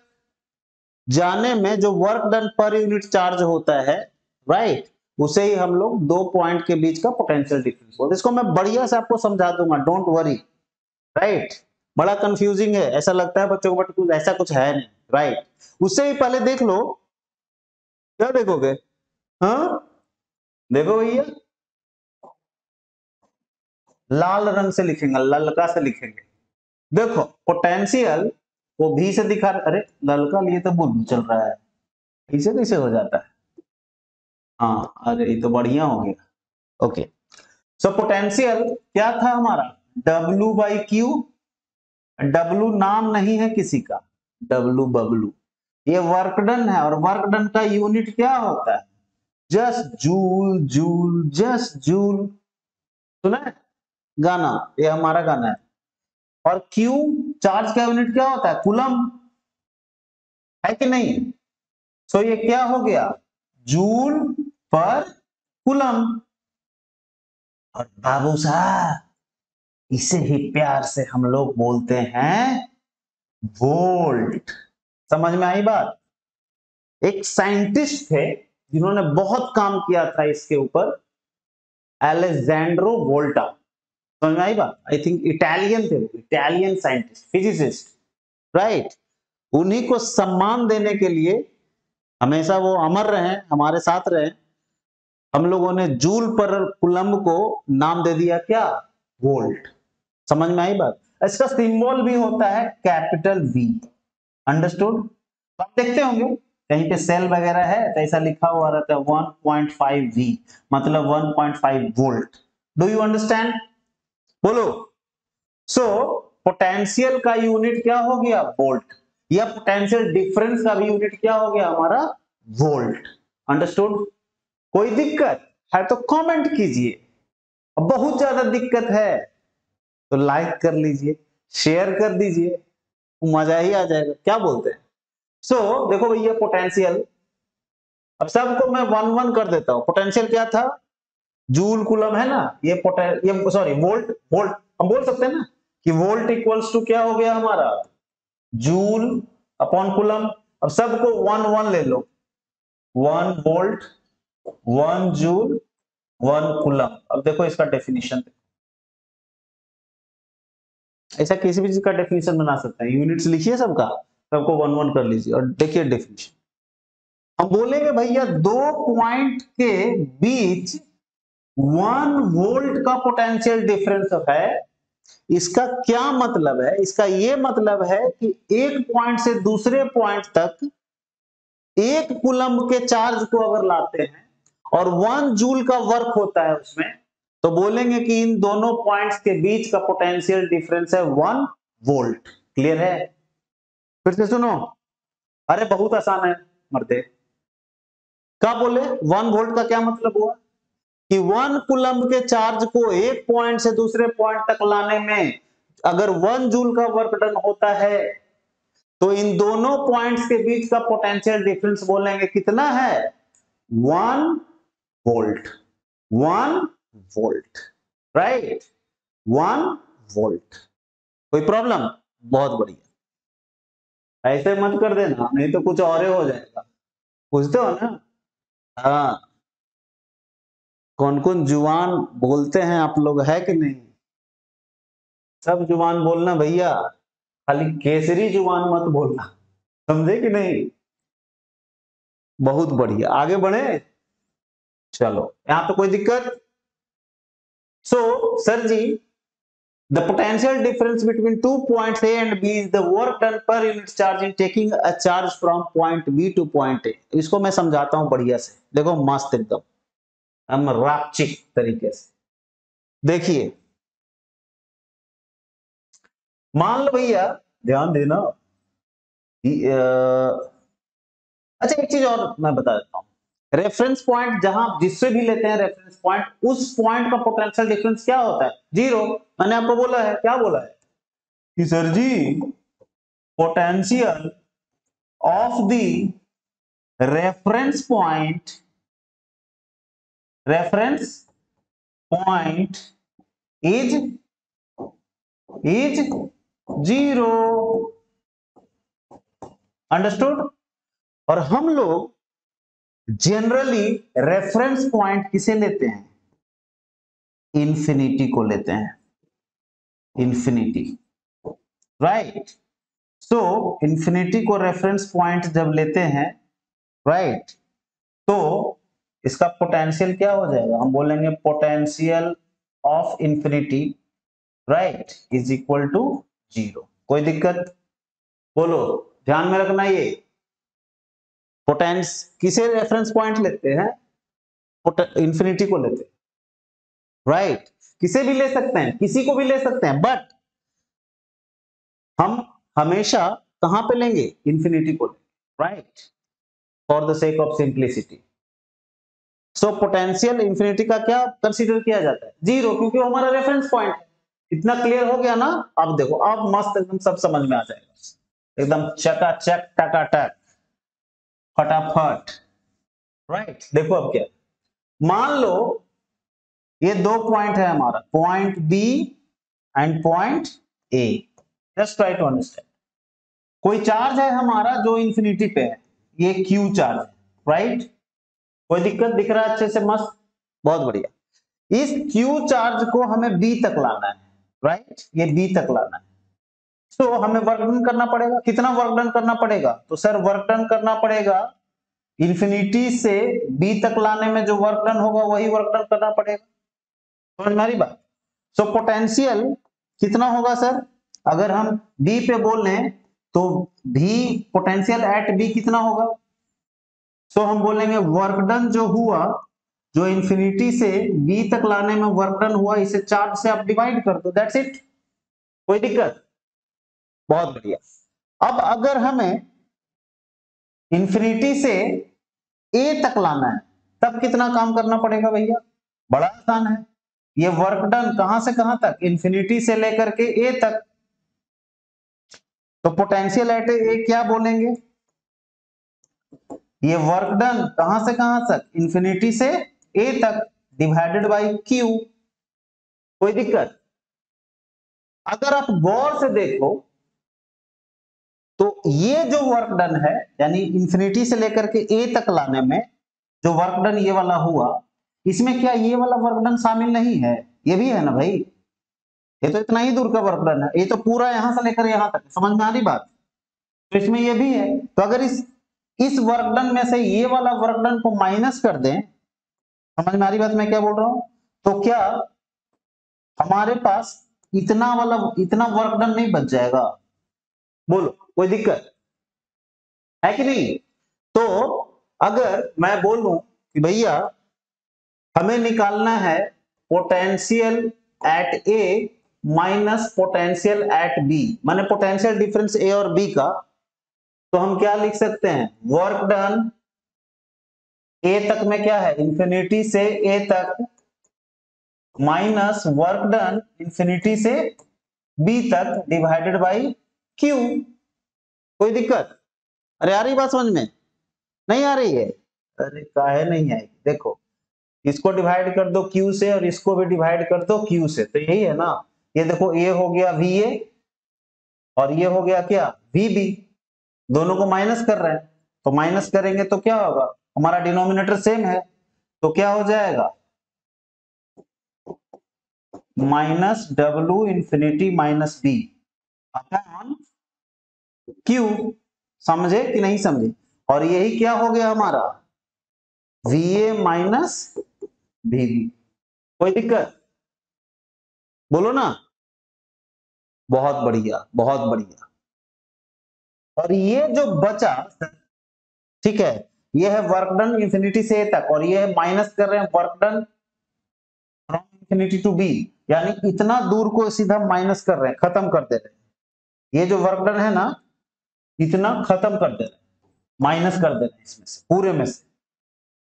Speaker 1: जाने में जो work done per unit charge होता है, राइट, उसे ही हम लोग दो पॉइंट के बीच का पोटेंशियल डिफरेंस बोलते हैं। इसको मैं बढ़िया से आपको समझा दूंगा, डोंट वरी, राइट। बड़ा कंफ्यूजिंग है, ऐसा लगता है बच्चों को, बट कुछ ऐसा कुछ है नहीं, राइट। उससे ही पहले देख लो, क्या देखोगे, हाँ देखो भैया, लाल रंग से लिखेंगे, ललका से लिखेंगे। देखो पोटेंशियल वो भी से दिखा, अरे ललका लिए तो बुल्लू चल रहा है, इसे कैसे हो जाता है, हाँ अरे ये तो बढ़िया हो गया, ओके। सो पोटेंशियल क्या था हमारा, W बाई क्यू। W नाम नहीं है किसी का, W बबलू, ये वर्क डन है, और वर्क डन का यूनिट क्या होता है, just joule, joule just joule, सुना है गाना, ये हमारा गाना है। और क्यू चार्ज का यूनिट क्या होता है, कूलम, है कि नहीं। सो ये क्या हो गया, जूल पर कूलम। और बाबू साहब इसे ही प्यार से हम लोग बोलते हैं वोल्ट। समझ में आई बात। एक साइंटिस्ट थे जिन्होंने बहुत काम किया था इसके ऊपर, एलेजेंड्रो वोल्टा, समझ में आई बात। आई थिंक इटालियन थे, इटालियन साइंटिस्ट, फिजिसिस्ट, राइट। उन्हीं को सम्मान देने के लिए हमेशा वो अमर रहे, हमारे साथ रहे, हम लोगों ने जूल पर कूलम को नाम दे दिया क्या, वोल्ट। समझ में आई बात। इसका सिंबल भी होता है कैपिटल V, अंडरस्टूड। आप देखते होंगे कहीं पे सेल वगैरह है तो ऐसा लिखा हुआ रहता है 1.5 V, मतलब 1.5 वोल्ट। डू यू अंडरस्टैंड, बोलो। सो पोटेंशियल का यूनिट क्या हो गया, वोल्ट, या पोटेंशियल डिफरेंस का भी यूनिट क्या हो गया हमारा, वोल्ट, अंडरस्टूड। कोई दिक्कत है तो कमेंट कीजिए, बहुत ज्यादा दिक्कत है तो लाइक कर लीजिए, शेयर कर दीजिए, मजा ही आ जाएगा, क्या बोलते हैं। सो देखो भैया पोटेंशियल, अब सबको मैं वन वन कर देता हूं। पोटेंशियल क्या था, जूल कूलम है ना, ये सॉरी वोल्ट, वोल्ट हम बोल सकते हैं ना कि वोल्ट इक्वल्स टू क्या हो गया हमारा, जूल अपॉन कूलम। अब सबको वन वन ले लो, 1 वोल्ट 1 जूल 1 कूलम। अब देखो इसका डेफिनेशन, ऐसा किसी भी चीज का डेफिनेशन बना सकते हैं, यूनिट्स लिखिए सबका, सबको वन वन कर लीजिए और देखिए डेफिनेशन। हम बोलेंगे भैया दो पॉइंट के बीच 1 वोल्ट का पोटेंशियल डिफरेंस है, इसका क्या मतलब है, इसका ये मतलब है कि एक पॉइंट से दूसरे पॉइंट तक एक कूलम के चार्ज को अगर लाते हैं और 1 जूल का वर्क होता है उसमें, तो बोलेंगे कि इन दोनों पॉइंट्स के बीच का पोटेंशियल डिफरेंस है 1 वोल्ट। क्लियर है, फिर से सुनो, अरे बहुत आसान है मर्दे। क्या बोले, 1 वोल्ट का क्या मतलब हुआ कि 1 कूलम के चार्ज को एक पॉइंट से दूसरे पॉइंट तक लाने में अगर 1 जूल का वर्क डन होता है, तो इन दोनों पॉइंट्स के बीच का पोटेंशियल डिफरेंस बोलेंगे कितना है, 1 वोल्ट। 1 volt, right, 1 volt. कोई प्रॉब्लम, बहुत बढ़िया। ऐसे मत कर देना, नहीं तो कुछ और हो जाएगा, पूछते हो ना। हाँ, कौन कौन जुबान बोलते हैं आप लोग, है कि नहीं, सब जुबान बोलना भैया, खाली केसरी जुबान मत बोलना, समझे कि नहीं। बहुत बढ़िया, आगे बढ़े, चलो यहां तो कोई दिक्कत। So sir ji, the potential difference between 2 points A and B is the work done per unit charge in taking a charge from point B to point A। इसको मैं समझाता हूं बढ़िया से, देखो मस्त एकदम हम रापचिक तरीके से। देखिए मान लो भैया, ध्यान देना। अच्छा एक चीज और मैं बता देता हूं, रेफरेंस पॉइंट जहां जिससे भी लेते हैं रेफरेंस पॉइंट, उस पॉइंट का पोटेंशियल डिफरेंस क्या होता है? जीरो। मैंने आपको बोला है, क्या बोला है कि sir ji potential of the reference point is zero. Understood? और हम लोग जनरली रेफरेंस पॉइंट किसे लेते हैं? इंफिनिटी को लेते हैं, इंफिनिटी, राइट। सो इंफिनिटी को रेफरेंस पॉइंट जब लेते हैं, राइट, तो इसका पोटेंशियल क्या हो जाएगा? हम बोलेंगे potential of infinity, right, is equal to zero. कोई दिक्कत? बोलो, ध्यान में रखना ये पोटेंस किसे रेफरेंस पॉइंट लेते हैं? इंफिनिटी को लेते हैं, राइट। किसे भी ले सकते हैं, किसी को भी ले सकते हैं, बट हम हमेशा कहां पे लेंगे? इंफिनिटी को लेंगे, right, for the sake of simplicity. So potential infinity का क्या कंसीडर किया जाता है? जीरो, क्योंकि वो हमारा रेफरेंस पॉइंट है। इतना क्लियर हो गया ना? अब देखो, अब मस्त एकदम सब समझ में आ जाएगा, एकदम चकाचक टकाटक फटाफट, राइट। देखो अब क्या, मान लो ये दो पॉइंट है हमारा, point B and point A. Just try to understand. कोई चार्ज है हमारा जो इंफिनिटी पे है, ये क्यू चार्ज है, राइट। कोई दिक्कत? दिख रहा है अच्छे से? मस्त, बहुत बढ़िया। इस क्यू चार्ज को हमें बी तक लाना है, राइट, ये बी तक लाना है। तो हमें वर्क डन करना पड़ेगा। कितना वर्क डन करना पड़ेगा? तो सर वर्क डन करना पड़ेगा इंफिनिटी से बी तक लाने में जो वर्क डन होगा वही वर्क डन करना पड़ेगा। समझ में आ रही बात? सो पोटेंशियल कितना होगा सर? अगर हम बी पे बोल लें तो भी पोटेंशियल एट बी कितना होगा? सो हम बोलेंगे वर्क डन जो हुआ, जो इंफिनिटी से बी तक लाने में वर्क डन हुआ, इसे चार्ज से आप डिवाइड कर दो, दैट्स इट। कोई दिक्कत? बहुत बढ़िया। अब अगर हमें इंफिनिटी से ए तक लाना है, तब कितना काम करना पड़ेगा भैया? बड़ा आसान है। ये वर्क डन कहां से कहां तक? इंफिनिटी से लेकर के ए तक। तो पोटेंशियल एट ए क्या बोलेंगे? ये वर्क डन कहां से कहां तक? इंफिनिटी से ए तक, डिवाइडेड बाई क्यू। कोई दिक्कत? अगर आप गौर से देखो तो ये जो वर्क डन है, यानी इंफिनिटी से लेकर के ए तक लाने में जो वर्क डन ये वाला हुआ, इसमें क्या ये वाला वर्क डन शामिल नहीं है? ये भी है ना भाई, ये तो इतना ही दूर का वर्क डन है, ये तो पूरा यहां से लेकर यहां तक। समझ में आ रही बात? तो इसमें ये भी है। तो अगर इस वर्क डन में से ये वाला वर्क डन को माइनस कर दें, समझ में आ रही बात मैं क्या बोल रहा हूं? तो क्या हमारे पास इतना वर्क डन नहीं बच जाएगा? बोलो, कोई दिक्कत है कि नहीं? तो अगर मैं बोलूं कि भैया हमें निकालना है potential at A minus potential at B, माने पोटेंशियल डिफरेंस ए और बी का, तो हम क्या लिख सकते हैं? वर्क डन ए तक में क्या है? इंफिनिटी से ए तक, माइनस वर्क डन इंफिनिटी से बी तक, डिवाइडेड बाई क्यू। कोई दिक्कत? अरे आ रही बात समझ में? नहीं आ रही है? अरे काहे नहीं आएगी? देखो, इसको डिवाइड कर दो क्यू से और इसको भी डिवाइड कर दो क्यू से, तो यही है ना। ये देखो, ये हो गया वी ए और ये हो गया क्या? V B. दोनों को माइनस कर रहे हैं, तो माइनस करेंगे तो क्या होगा? हमारा डिनोमिनेटर सेम है, तो क्या हो जाएगा? Minus W infinity minus B upon Q. समझे कि नहीं समझे? और यही क्या हो गया हमारा? V A minus V B. कोई दिक्कत? बोलो ना। बहुत बढ़िया, बहुत बढ़िया। और ये जो बचा, ठीक है, ये है वर्क डन इंफिनिटी से ए तक, और ये है माइनस कर रहे हैं work done from infinity to B, यानी इतना दूर को सीधा माइनस कर रहे हैं, खत्म कर दे रहे हैं। ये जो वर्क डन है ना, इतना खत्म कर दे रहे हैं, माइनस कर दे रहे हैं इसमें से, पूरे में से।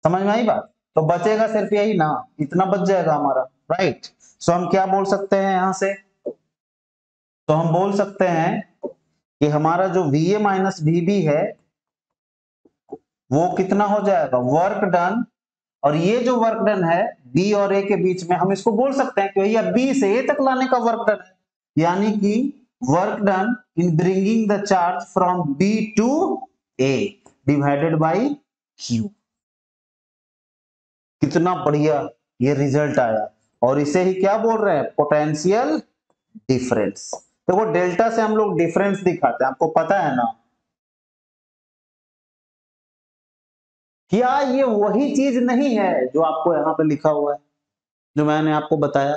Speaker 1: समझ में आई बात? तो बचेगा सिर्फ यही ना, इतना बच जाएगा हमारा, राइट। सो हम क्या बोल सकते हैं यहां से? तो हम बोल सकते हैं कि हमारा जो VA माइनस VB है वो कितना हो जाएगा, वर्क डन। और ये जो वर्क डन है B और A के बीच में, हम इसको बोल सकते हैं कि भैया B से A तक लाने का वर्क डन है, यानी कि work done in bringing the charge from B to A divided by Q। कितना बढ़िया ये रिजल्ट आया, और इसे ही क्या बोल रहे हैं, पोटेंशियल डिफरेंस। देखो डेल्टा से हम लोग डिफरेंस दिखाते हैं, आपको पता है ना। क्या ये वही चीज नहीं है जो आपको यहां पे लिखा हुआ है, जो मैंने आपको बताया?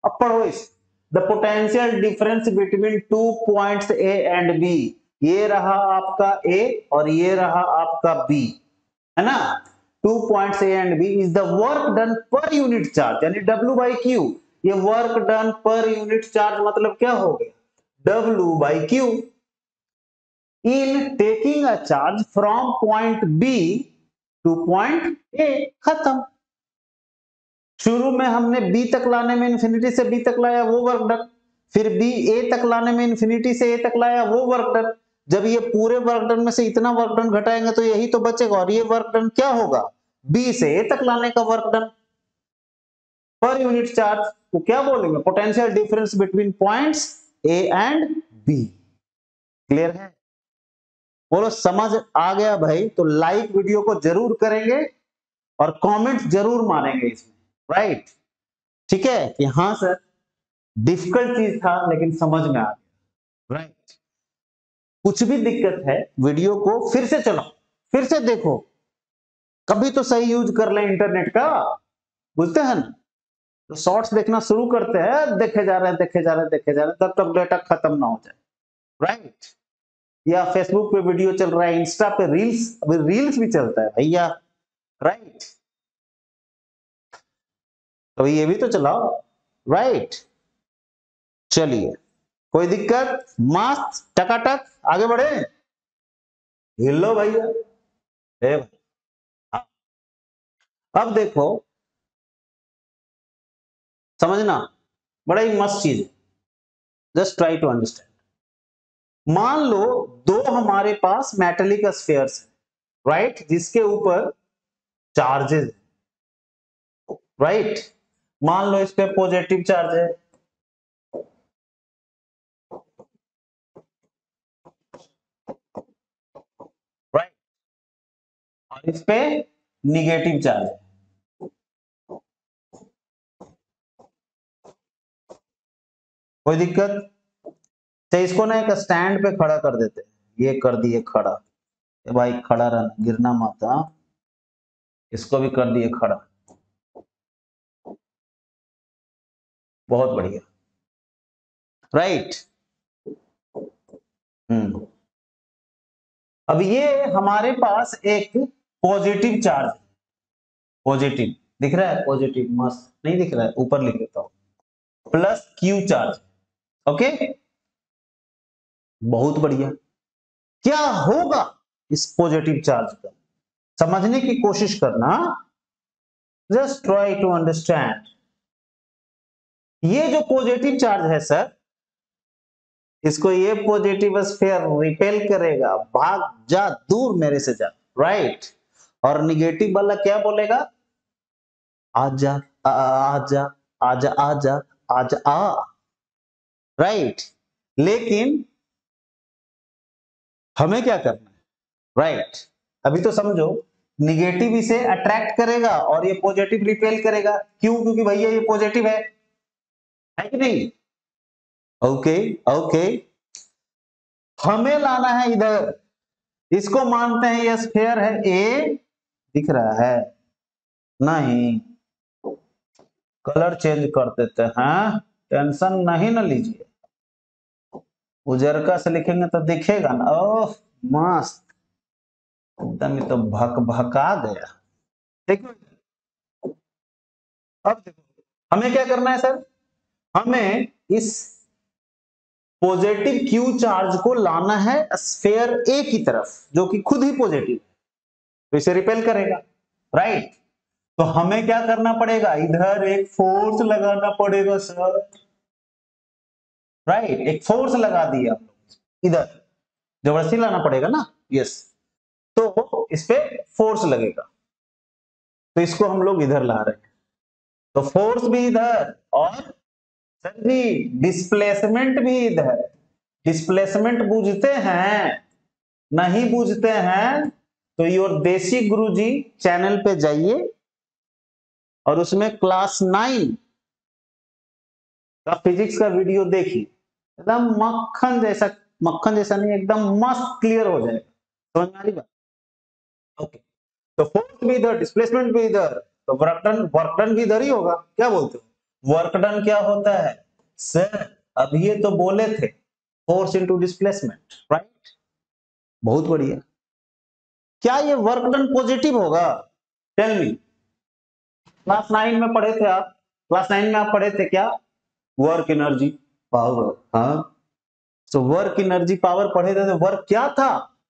Speaker 1: अब पढ़ो इस, the potential difference between two points A and B. ये रहा आपका ए और ये रहा आपका बी, है ना। 2 points A and B is the work done per unit charge, यानी W बाई क्यू। ये work done per unit charge मतलब क्या हो गया, W by Q in taking a charge from point B to point A. खत्म। शुरू में हमने बी तक लाने में, इंफिनिटी से बी तक लाया, वो वर्क डन। फिर बी ए तक लाने में, इंफिनिटी से ए तक लाया, वो वर्क डन। जब ये पूरे वर्क डन में से इतना वर्क डन घटाएंगे तो यही तो बचेगा, और ये वर्क डन क्या होगा, बी से ए तक लाने का work done per unit charge को क्या बोलेंगे, potential difference between points A and B. Clear है? बोलो समझ आ गया भाई? तो लाइक वीडियो को जरूर करेंगे और कमेंट जरूर मारेंगे इसमें, राइट। ठीक है कि हाँ सर डिफिकल्ट चीज था लेकिन समझ में आ गया, राइट। कुछ भी दिक्कत है वीडियो को फिर से चलाओ, फिर से देखो, कभी तो सही यूज कर ले इंटरनेट का, बुझते हैं ना। तो शॉर्ट्स देखना शुरू करते हैं, देखे जा रहे हैं देखे जा रहे हैं देखे जा रहे हैं, तब तक डेटा खत्म ना हो जाए, राइट। या फेसबुक पे वीडियो चल रहा है, इंस्टा पे रील्स, अभी रील्स भी चलता है भैया, राइट। तो ये भी तो चलाओ, राइट। चलिए, कोई दिक्कत? मस्त टकाटक आगे बढ़े। हिलो भैया, ए भाई। अब देखो, समझना बड़ा ही मस्त चीज है, जस्ट ट्राई टू अंडरस्टैंड। मान लो दो हमारे पास मेटेलिक स्फीयर्स है, राइट, जिसके ऊपर चार्जेस, राइट। मान लो इस पे पॉजिटिव चार्ज है, राइट, और इस पे निगेटिव चार्ज है। कोई दिक्कत? तो इसको ना एक स्टैंड पे खड़ा कर देते हैं, ये कर दिए खड़ा, ए भाई खड़ा रहना, गिरना मत, हाँ। इसको भी कर दिए खड़ा, बहुत बढ़िया, राइट। अब ये हमारे पास एक पॉजिटिव चार्ज है, पॉजिटिव दिख रहा है, पॉजिटिव मस्त नहीं दिख रहा है, ऊपर लिख देता हूं, प्लस क्यू चार्ज, ओके। बहुत बढ़िया। क्या होगा इस पॉजिटिव चार्ज का, समझने की कोशिश करना, जस्ट ट्राई टू अंडरस्टैंड। ये जो पॉजिटिव चार्ज है सर, इसको ये पॉजिटिव स्फीयर रिपेल करेगा, भाग जा दूर मेरे से जा, राइट। और निगेटिव वाला क्या बोलेगा, आजा आजा आजा आजा आजा आ, राइट। लेकिन हमें क्या करना है, राइट। अभी तो समझो, निगेटिव इसे अट्रैक्ट करेगा और ये पॉजिटिव रिपेल करेगा, क्यों? क्योंकि भैया ये पॉजिटिव है कि नहीं? ओके ओके, हमें लाना है इधर, इसको मानते हैं ये स्फीयर है ए, दिख रहा है नहीं, कलर चेंज कर देते हैं, टेंशन नहीं ना लीजिए, उजरका से लिखेंगे तो दिखेगा ना, ओह मस्त, एकदम ये तो भक भका गया। देखो अब देखो, हमें क्या करना है सर, हमें इस पॉजिटिव क्यू चार्ज को लाना है स्फीयर ए की तरफ, जो कि खुद ही पॉजिटिव है, तो इसे रिपेल करेगा, राइट। तो हमें क्या करना पड़ेगा, इधर एक फोर्स लगाना पड़ेगा सर, राइट, एक फोर्स लगा दिया इधर, जबरदस्ती लाना पड़ेगा ना, यस। तो इस पे फोर्स लगेगा, तो इसको हम लोग इधर ला रहे हैं, तो फोर्स भी इधर और सर जी डिस्प्लेसमेंट भी इधर। डिस्प्लेसमेंट बूझते हैं, नहीं बूझते हैं तो योर देसी गुरुजी चैनल पे जाइए और उसमें क्लास 9 का फिजिक्स का वीडियो देखिए, एकदम मक्खन जैसा नहीं, एकदम मस्त क्लियर हो जाएगा, समझ में आ रही बात? ओके, तो फोर्स भी इधर, डिस्प्लेसमेंट भी इधर, तो वर्क डन भी इधर ही होगा, क्या बोलते हो? वर्क डन क्या होता है सर, अब ये तो बोले थे फोर्स इनटू डिस्प्लेसमेंट, राइट, बहुत बढ़िया। क्या ये वर्क डन पॉजिटिव होगा? Tell me. क्लास 9 में पढ़े थे आप, क्लास 9 में आप पढ़े थे क्या, वर्क एनर्जी पावर, हाँ, तो वर्क एनर्जी पावर पढ़े थे, तो वर्क क्या था,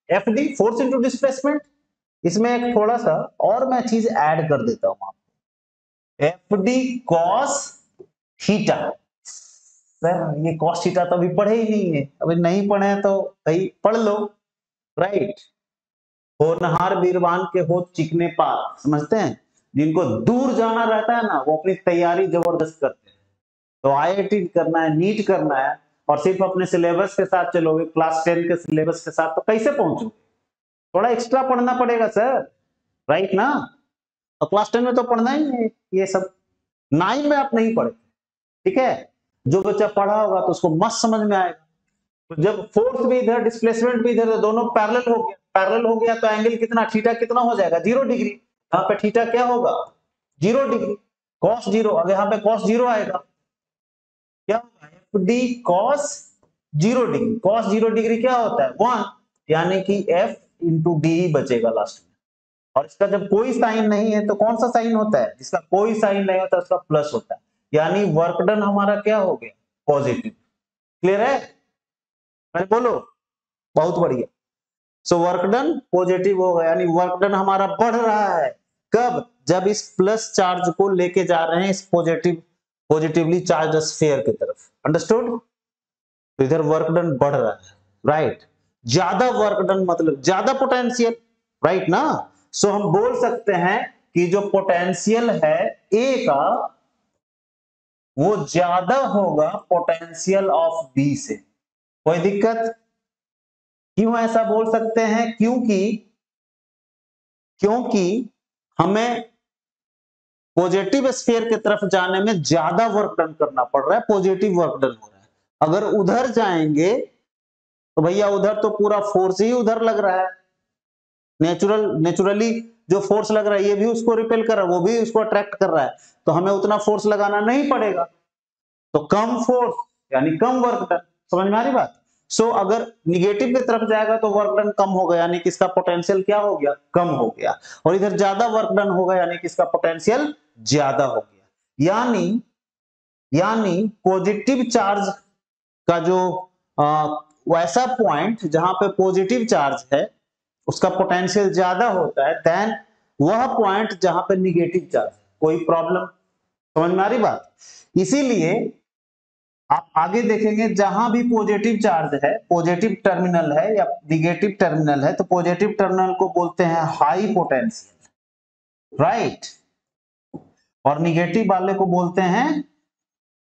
Speaker 1: एफडी, फोर्स इनटू डिस्प्लेसमेंट। इसमें एक थोड़ा सा और मैं चीज ऐड कर देता हूं आपको, एफडी कॉस थीटा। सर ये कॉस थीटा तो अभी पढ़े ही नहीं है, अभी नहीं पढ़े हैं तो कहीं पढ़ लो, राइट। होनहार बीरबान के हो चिकने पार, समझते हैं, जिनको दूर जाना रहता है ना वो अपनी तैयारी जबरदस्त करते हैं, तो आईआईटी करना है, नीट करना है, और सिर्फ अपने सिलेबस के साथ चलोगे, क्लास 10 के सिलेबस के साथ, तो कैसे पहुंचोगे? थोड़ा एक्स्ट्रा पढ़ना पड़ेगा सर, राइट ना। और क्लास 10 में तो पढ़ना ही है ये सब, 9 में आप नहीं पढ़े, ठीक है। जो बच्चा पढ़ा होगा तो उसको मस्त समझ में आएगा। तो जब फोर्स भी इधर, डिस्प्लेसमेंट भी इधर, तो दोनों पैरेलल हो गया, पैरेलल हो गया तो एंगल कितना, थीटा कितना हो जाएगा, 0 डिग्री। यहाँ पे थीटा क्या होगा, 0 डिग्री, कॉस 0, अब यहाँ पे कॉस 0 आएगा, क्या होगा, F D cos 0 degree, cos 0 degree क्या होता है 1, यानी कि एफ इंटू डी ही बचेगा लास्ट में। और इसका जब कोई साइन नहीं है तो कौन सा साइन होता है, जिसका कोई साइन नहीं होता उसका प्लस होता है, यानी वर्क डन हमारा क्या हो गया, पॉजिटिव। क्लियर है, मैं बोलो, बहुत बढ़िया। सो वर्क डन पॉजिटिव होगा, यानी वर्क डन हमारा बढ़ रहा है, कब, जब इस प्लस चार्ज को लेके जा रहे हैं इस पॉजिटिवली चार्ज स्फीयर की तरफ, अंडरस्टूड। तो इधर वर्क डन बढ़ रहा है, राइट, ज्यादा वर्क डन मतलब ज्यादा पोटेंशियल, राइट ना। सो हम बोल सकते हैं कि जो पोटेंशियल है ए का वो ज्यादा होगा पोटेंशियल ऑफ बी से, कोई दिक्कत? क्यों ऐसा बोल सकते हैं, क्योंकि हमें पॉजिटिव स्फीयर की तरफ जाने में ज्यादा वर्क डन करना पड़ रहा है, पॉजिटिव वर्क डन हो रहा है। अगर उधर जाएंगे तो भैया उधर तो पूरा फोर्स ही उधर लग रहा है, नेचुरली जो फोर्स लग रहा है ये भी उसको रिपेल कर रहा है, वो भी उसको अट्रैक्ट कर रहा है, तो हमें उतना फोर्स लगाना नहीं पड़ेगा, तो कम फोर्स यानी कम वर्क डन, समझ में आ रही बात। सो अगर निगेटिव की तरफ जाएगा तो वर्क डन कम होगा, यानी कि इसका पोटेंशियल क्या हो गया, कम हो गया, और इधर ज्यादा वर्क डन होगा यानी कि इसका पोटेंशियल ज्यादा हो गया। यानी पॉजिटिव चार्ज का जो वैसा पॉइंट जहां पे पॉजिटिव चार्ज है उसका पोटेंशियल ज्यादा होता है देन वह पॉइंट जहां पे निगेटिव चार्ज है। कोई प्रॉब्लम, समझ में आ रही बात? इसीलिए आप आगे देखेंगे जहां भी पॉजिटिव चार्ज है, पॉजिटिव टर्मिनल है या निगेटिव टर्मिनल है, तो पॉजिटिव टर्मिनल को बोलते हैं हाई पोटेंशियल, राइट, और निगेटिव वाले को बोलते हैं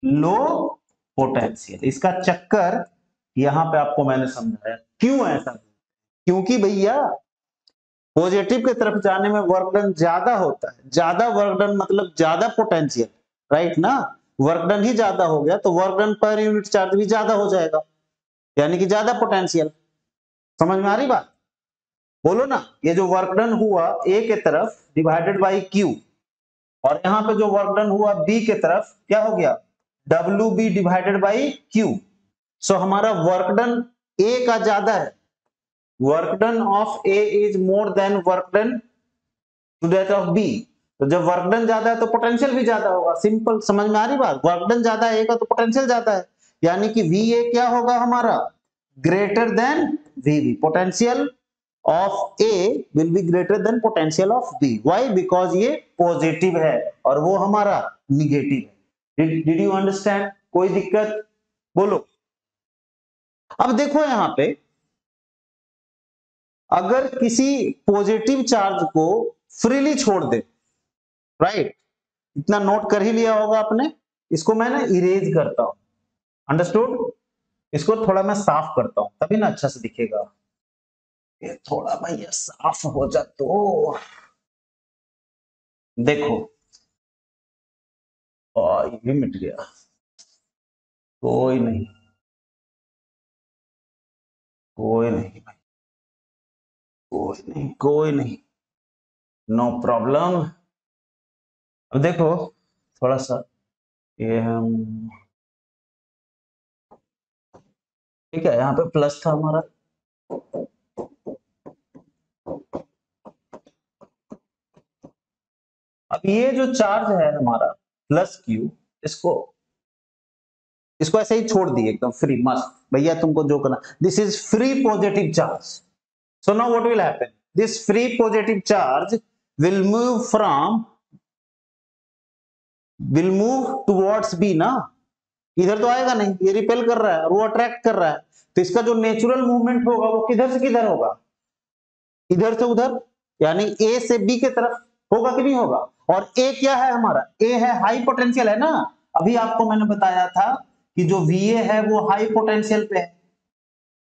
Speaker 1: लो पोटेंशियल। इसका चक्कर यहां पे आपको मैंने समझाया, क्यों ऐसा, क्योंकि भैया पॉजिटिव की तरफ जाने में वर्क डन ज्यादा होता है, ज्यादा वर्क डन मतलब ज्यादा पोटेंशियल, राइट ना, वर्क डन ही ज्यादा हो गया तो work done per unit charge भी ज्यादा हो जाएगा, यानी कि ज्यादा पोटेंशियल, समझ में आ रही बात? बोलो ना, ये जो वर्क डन हुआ ए के तरफ डिवाइडेड बाई क्यू, और यहां पे जो वर्क डन हुआ बी के तरफ क्या हो गया, W B divided by Q. So हमारा वर्क डन ए का ज्यादा है, work done of A is more than work done to that of B, तो जब वर्क डन ज्यादा है तो पोटेंशियल भी ज्यादा होगा। सिंपल, समझ में आ रही बात? वर्क डन ज्यादा है का तो पोटेंशियल ज्यादा है, यानी कि VA क्या होगा हमारा, greater than VB। Potential of A will be greater than potential of B। Why? Because ये पॉजिटिव है और वो हमारा निगेटिव है। Did you understand? कोई दिक्कत? बोलो। अब देखो यहां पे, अगर किसी पॉजिटिव चार्ज को फ्रीली छोड़ दे, राइट, इतना नोट कर ही लिया होगा आपने। इसको मैं ना इरेज करता हूं, अंडरस्टूड? इसको थोड़ा मैं साफ करता हूं, तभी ना अच्छा से दिखेगा। ये थोड़ा भैया साफ हो जा तो देखो, ये भी मिट गया, कोई नहीं, कोई नहीं भाई, कोई नहीं, कोई नहीं, नो प्रॉब्लम। अब देखो थोड़ा सा, ये हम, ठीक है, यहाँ पे प्लस था हमारा, अब ये जो चार्ज है हमारा प्लस Q, इसको इसको ऐसे ही छोड़ दिए एकदम फ्री, मस्त भैया, तुमको जो करना। This is free positive charge. So now what will happen, this free positive charge will move towards B ना, इधर तो आएगा नहीं, ये रिपेल कर रहा है और वो अट्रैक्ट कर रहा है। तो इसका जो नेचुरल मूवमेंट होगा वो किधर से किधर होगा, इधर से उधर, यानी A से B के तरफ होगा कि नहीं होगा। और A क्या है हमारा, A है हाई पोटेंशियल है ना। अभी आपको मैंने बताया था कि जो VA है वो हाई पोटेंशियल पे है,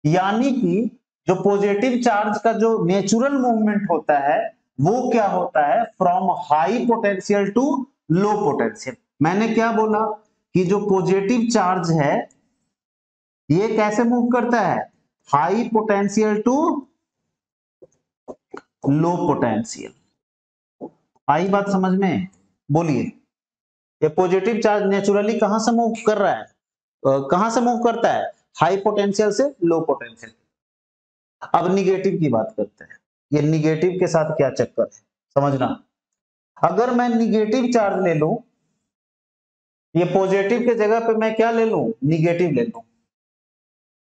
Speaker 1: यानी कि जो पॉजिटिव चार्ज का जो नेचुरल मूवमेंट होता है वो क्या होता है, from high potential to low potential. मैंने क्या बोला कि जो पॉजिटिव चार्ज है ये कैसे मूव करता है, high potential to low potential. आई बात समझ में? बोलिए। ये पॉजिटिव चार्ज नेचुरली कहां से मूव कर रहा है, कहां से मूव करता है, हाई पोटेंशियल से लो पोटेंशियल। अब निगेटिव की बात करते हैं, ये निगेटिव के साथ क्या चक्कर है समझना। अगर मैं निगेटिव चार्ज ले लूं, ये पॉजिटिव के जगह पे मैं क्या ले लूं, निगेटिव ले लूं,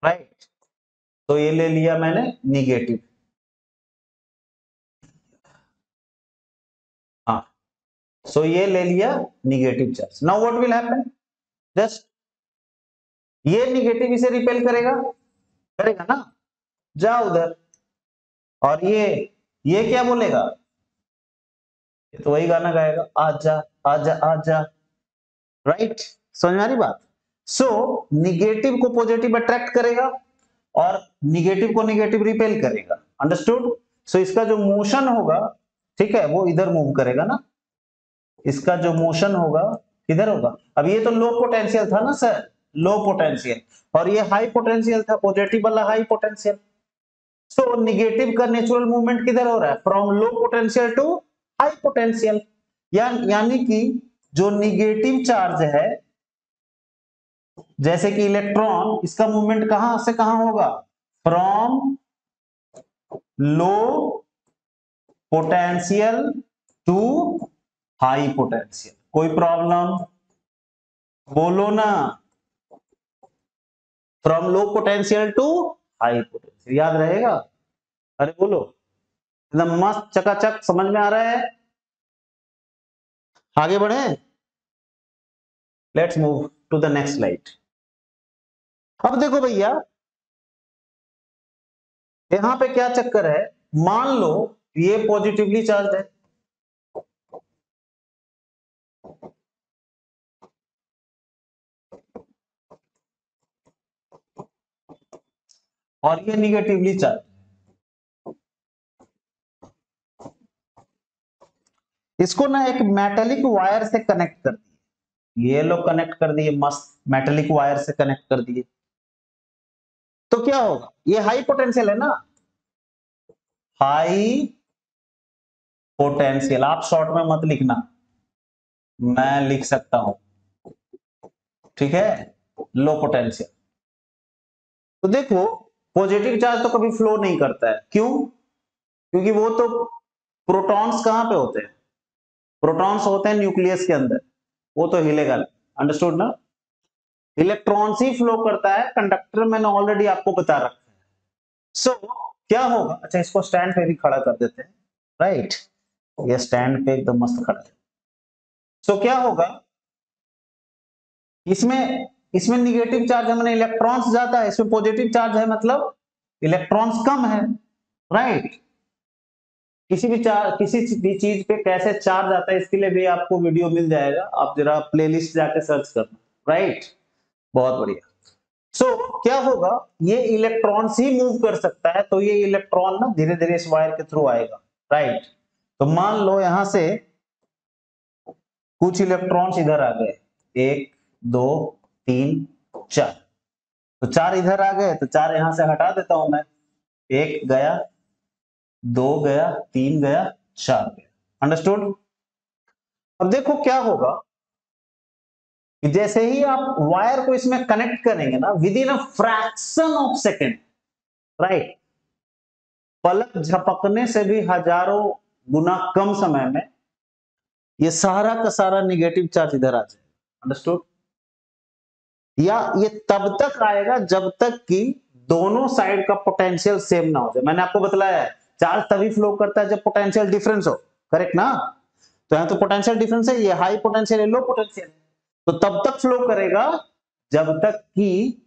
Speaker 1: राइट। तो ये ले लिया मैंने निगेटिव, हाँ, सो ये ले लिया negative charge. Now what will happen, just ये निगेटिव इसे रिपेल करेगा, करेगा ना, जा उधर। और ये क्या बोलेगा, ये तो वही गाना गाएगा, आजा आजा आजा, राइट। समझ में आ रही बात? सो निगेटिव को पॉजिटिव अट्रैक्ट करेगा और निगेटिव को निगेटिव रिपेल करेगा, अंडरस्टूड। सो इसका जो मोशन होगा, ठीक है, वो इधर मूव करेगा ना, इसका जो मोशन होगा किधर होगा। अब ये तो लो पोटेंशियल था ना सर, लो पोटेंशियल, और ये हाई पोटेंशियल था, पॉजिटिव वाला हाई पोटेंशियल। सो निगेटिव का नेचुरल मूवमेंट किधर हो रहा है, from low potential to high potential. यानी कि जो निगेटिव चार्ज है, जैसे कि इलेक्ट्रॉन, इसका मूवमेंट कहां से कहां होगा, from low potential to high potential. कोई प्रॉब्लम? बोलो ना, from low potential to high potential, याद रहेगा? अरे बोलो, एकदम मस्त चकाचक, समझ में आ रहा है? आगे बढ़े, let's move to the next slide. अब देखो भैया, यहां पे क्या चक्कर है, मान लो ये पॉजिटिवली चार्ज है, और ये निगेटिवली चार्ज, इसको ना एक मेटेलिक वायर से कनेक्ट कर दिए, ये लोग कनेक्ट कर दिए, मस्त मेटेलिक वायर से कनेक्ट कर दिए। तो क्या होगा, ये हाई पोटेंशियल है ना, हाई पोटेंशियल, आप शॉर्ट में मत लिखना, मैं लिख सकता हूं, ठीक है, लो पोटेंशियल। तो देखो, पॉजिटिव चार्ज तो कभी फ्लो नहीं करता है, क्यों? क्योंकि वो तो प्रोटॉन्स कहां पे होते हैं, प्रोटॉन्स होते हैं न्यूक्लियस के अंदर, वो तो हिलेगा। अंडरस्टूड ना? इलेक्ट्रॉन्स ही फ्लो करता है, कंडक्टर मैंने ऑलरेडी आपको बता रखा है। सो क्या होगा, अच्छा इसको स्टैंड पे भी खड़ा कर देते हैं, राइट, ये स्टैंड पे एकदम मस्त खड़ा है। सो क्या होगा, इसमें इसमें निगेटिव चार्ज है, मैंने इलेक्ट्रॉन्स जाता है, इसमें पॉजिटिव चार्ज है, मतलब इलेक्ट्रॉन्स कम है, राइट। किसी भी चीज पे कैसे चार्ज आता है, इसके लिए भी आपको वीडियो मिल जाएगा, आप जरा प्लेलिस्ट जाके सर्च करना, राइट। बहुत बढ़िया। सो क्या होगा, ये इलेक्ट्रॉन्स ही मूव कर सकता है, तो ये इलेक्ट्रॉन ना धीरे धीरे इस वायर के थ्रू आएगा, राइट। तो मान लो यहां से कुछ इलेक्ट्रॉन्स इधर आ गए, 1 2 3 4, तो 4 इधर आ गए, तो 4 यहां से हटा देता हूं मैं, 1 गया, 2 गया, 3 गया, 4 गया। अंडरस्टूड? अब देखो क्या होगा कि जैसे ही आप वायर को इसमें कनेक्ट करेंगे ना, within a fraction of second, right, पलक झपकने से भी हजारों गुना कम समय में ये सारा का सारा निगेटिव चार्ज इधर आ जाएगा। अंडरस्टूड? या ये तब तक आएगा जब तक कि दोनों साइड का पोटेंशियल सेम ना हो जाए। मैंने आपको बतलाया है चार्ज तभी फ्लो करता है जब पोटेंशियल डिफरेंस हो, करेक्ट ना? तो यहां तो पोटेंशियल डिफरेंस है, ये हाई पोटेंशियल है, लो पोटेंशियल है, तो तब तक फ्लो करेगा जब तक कि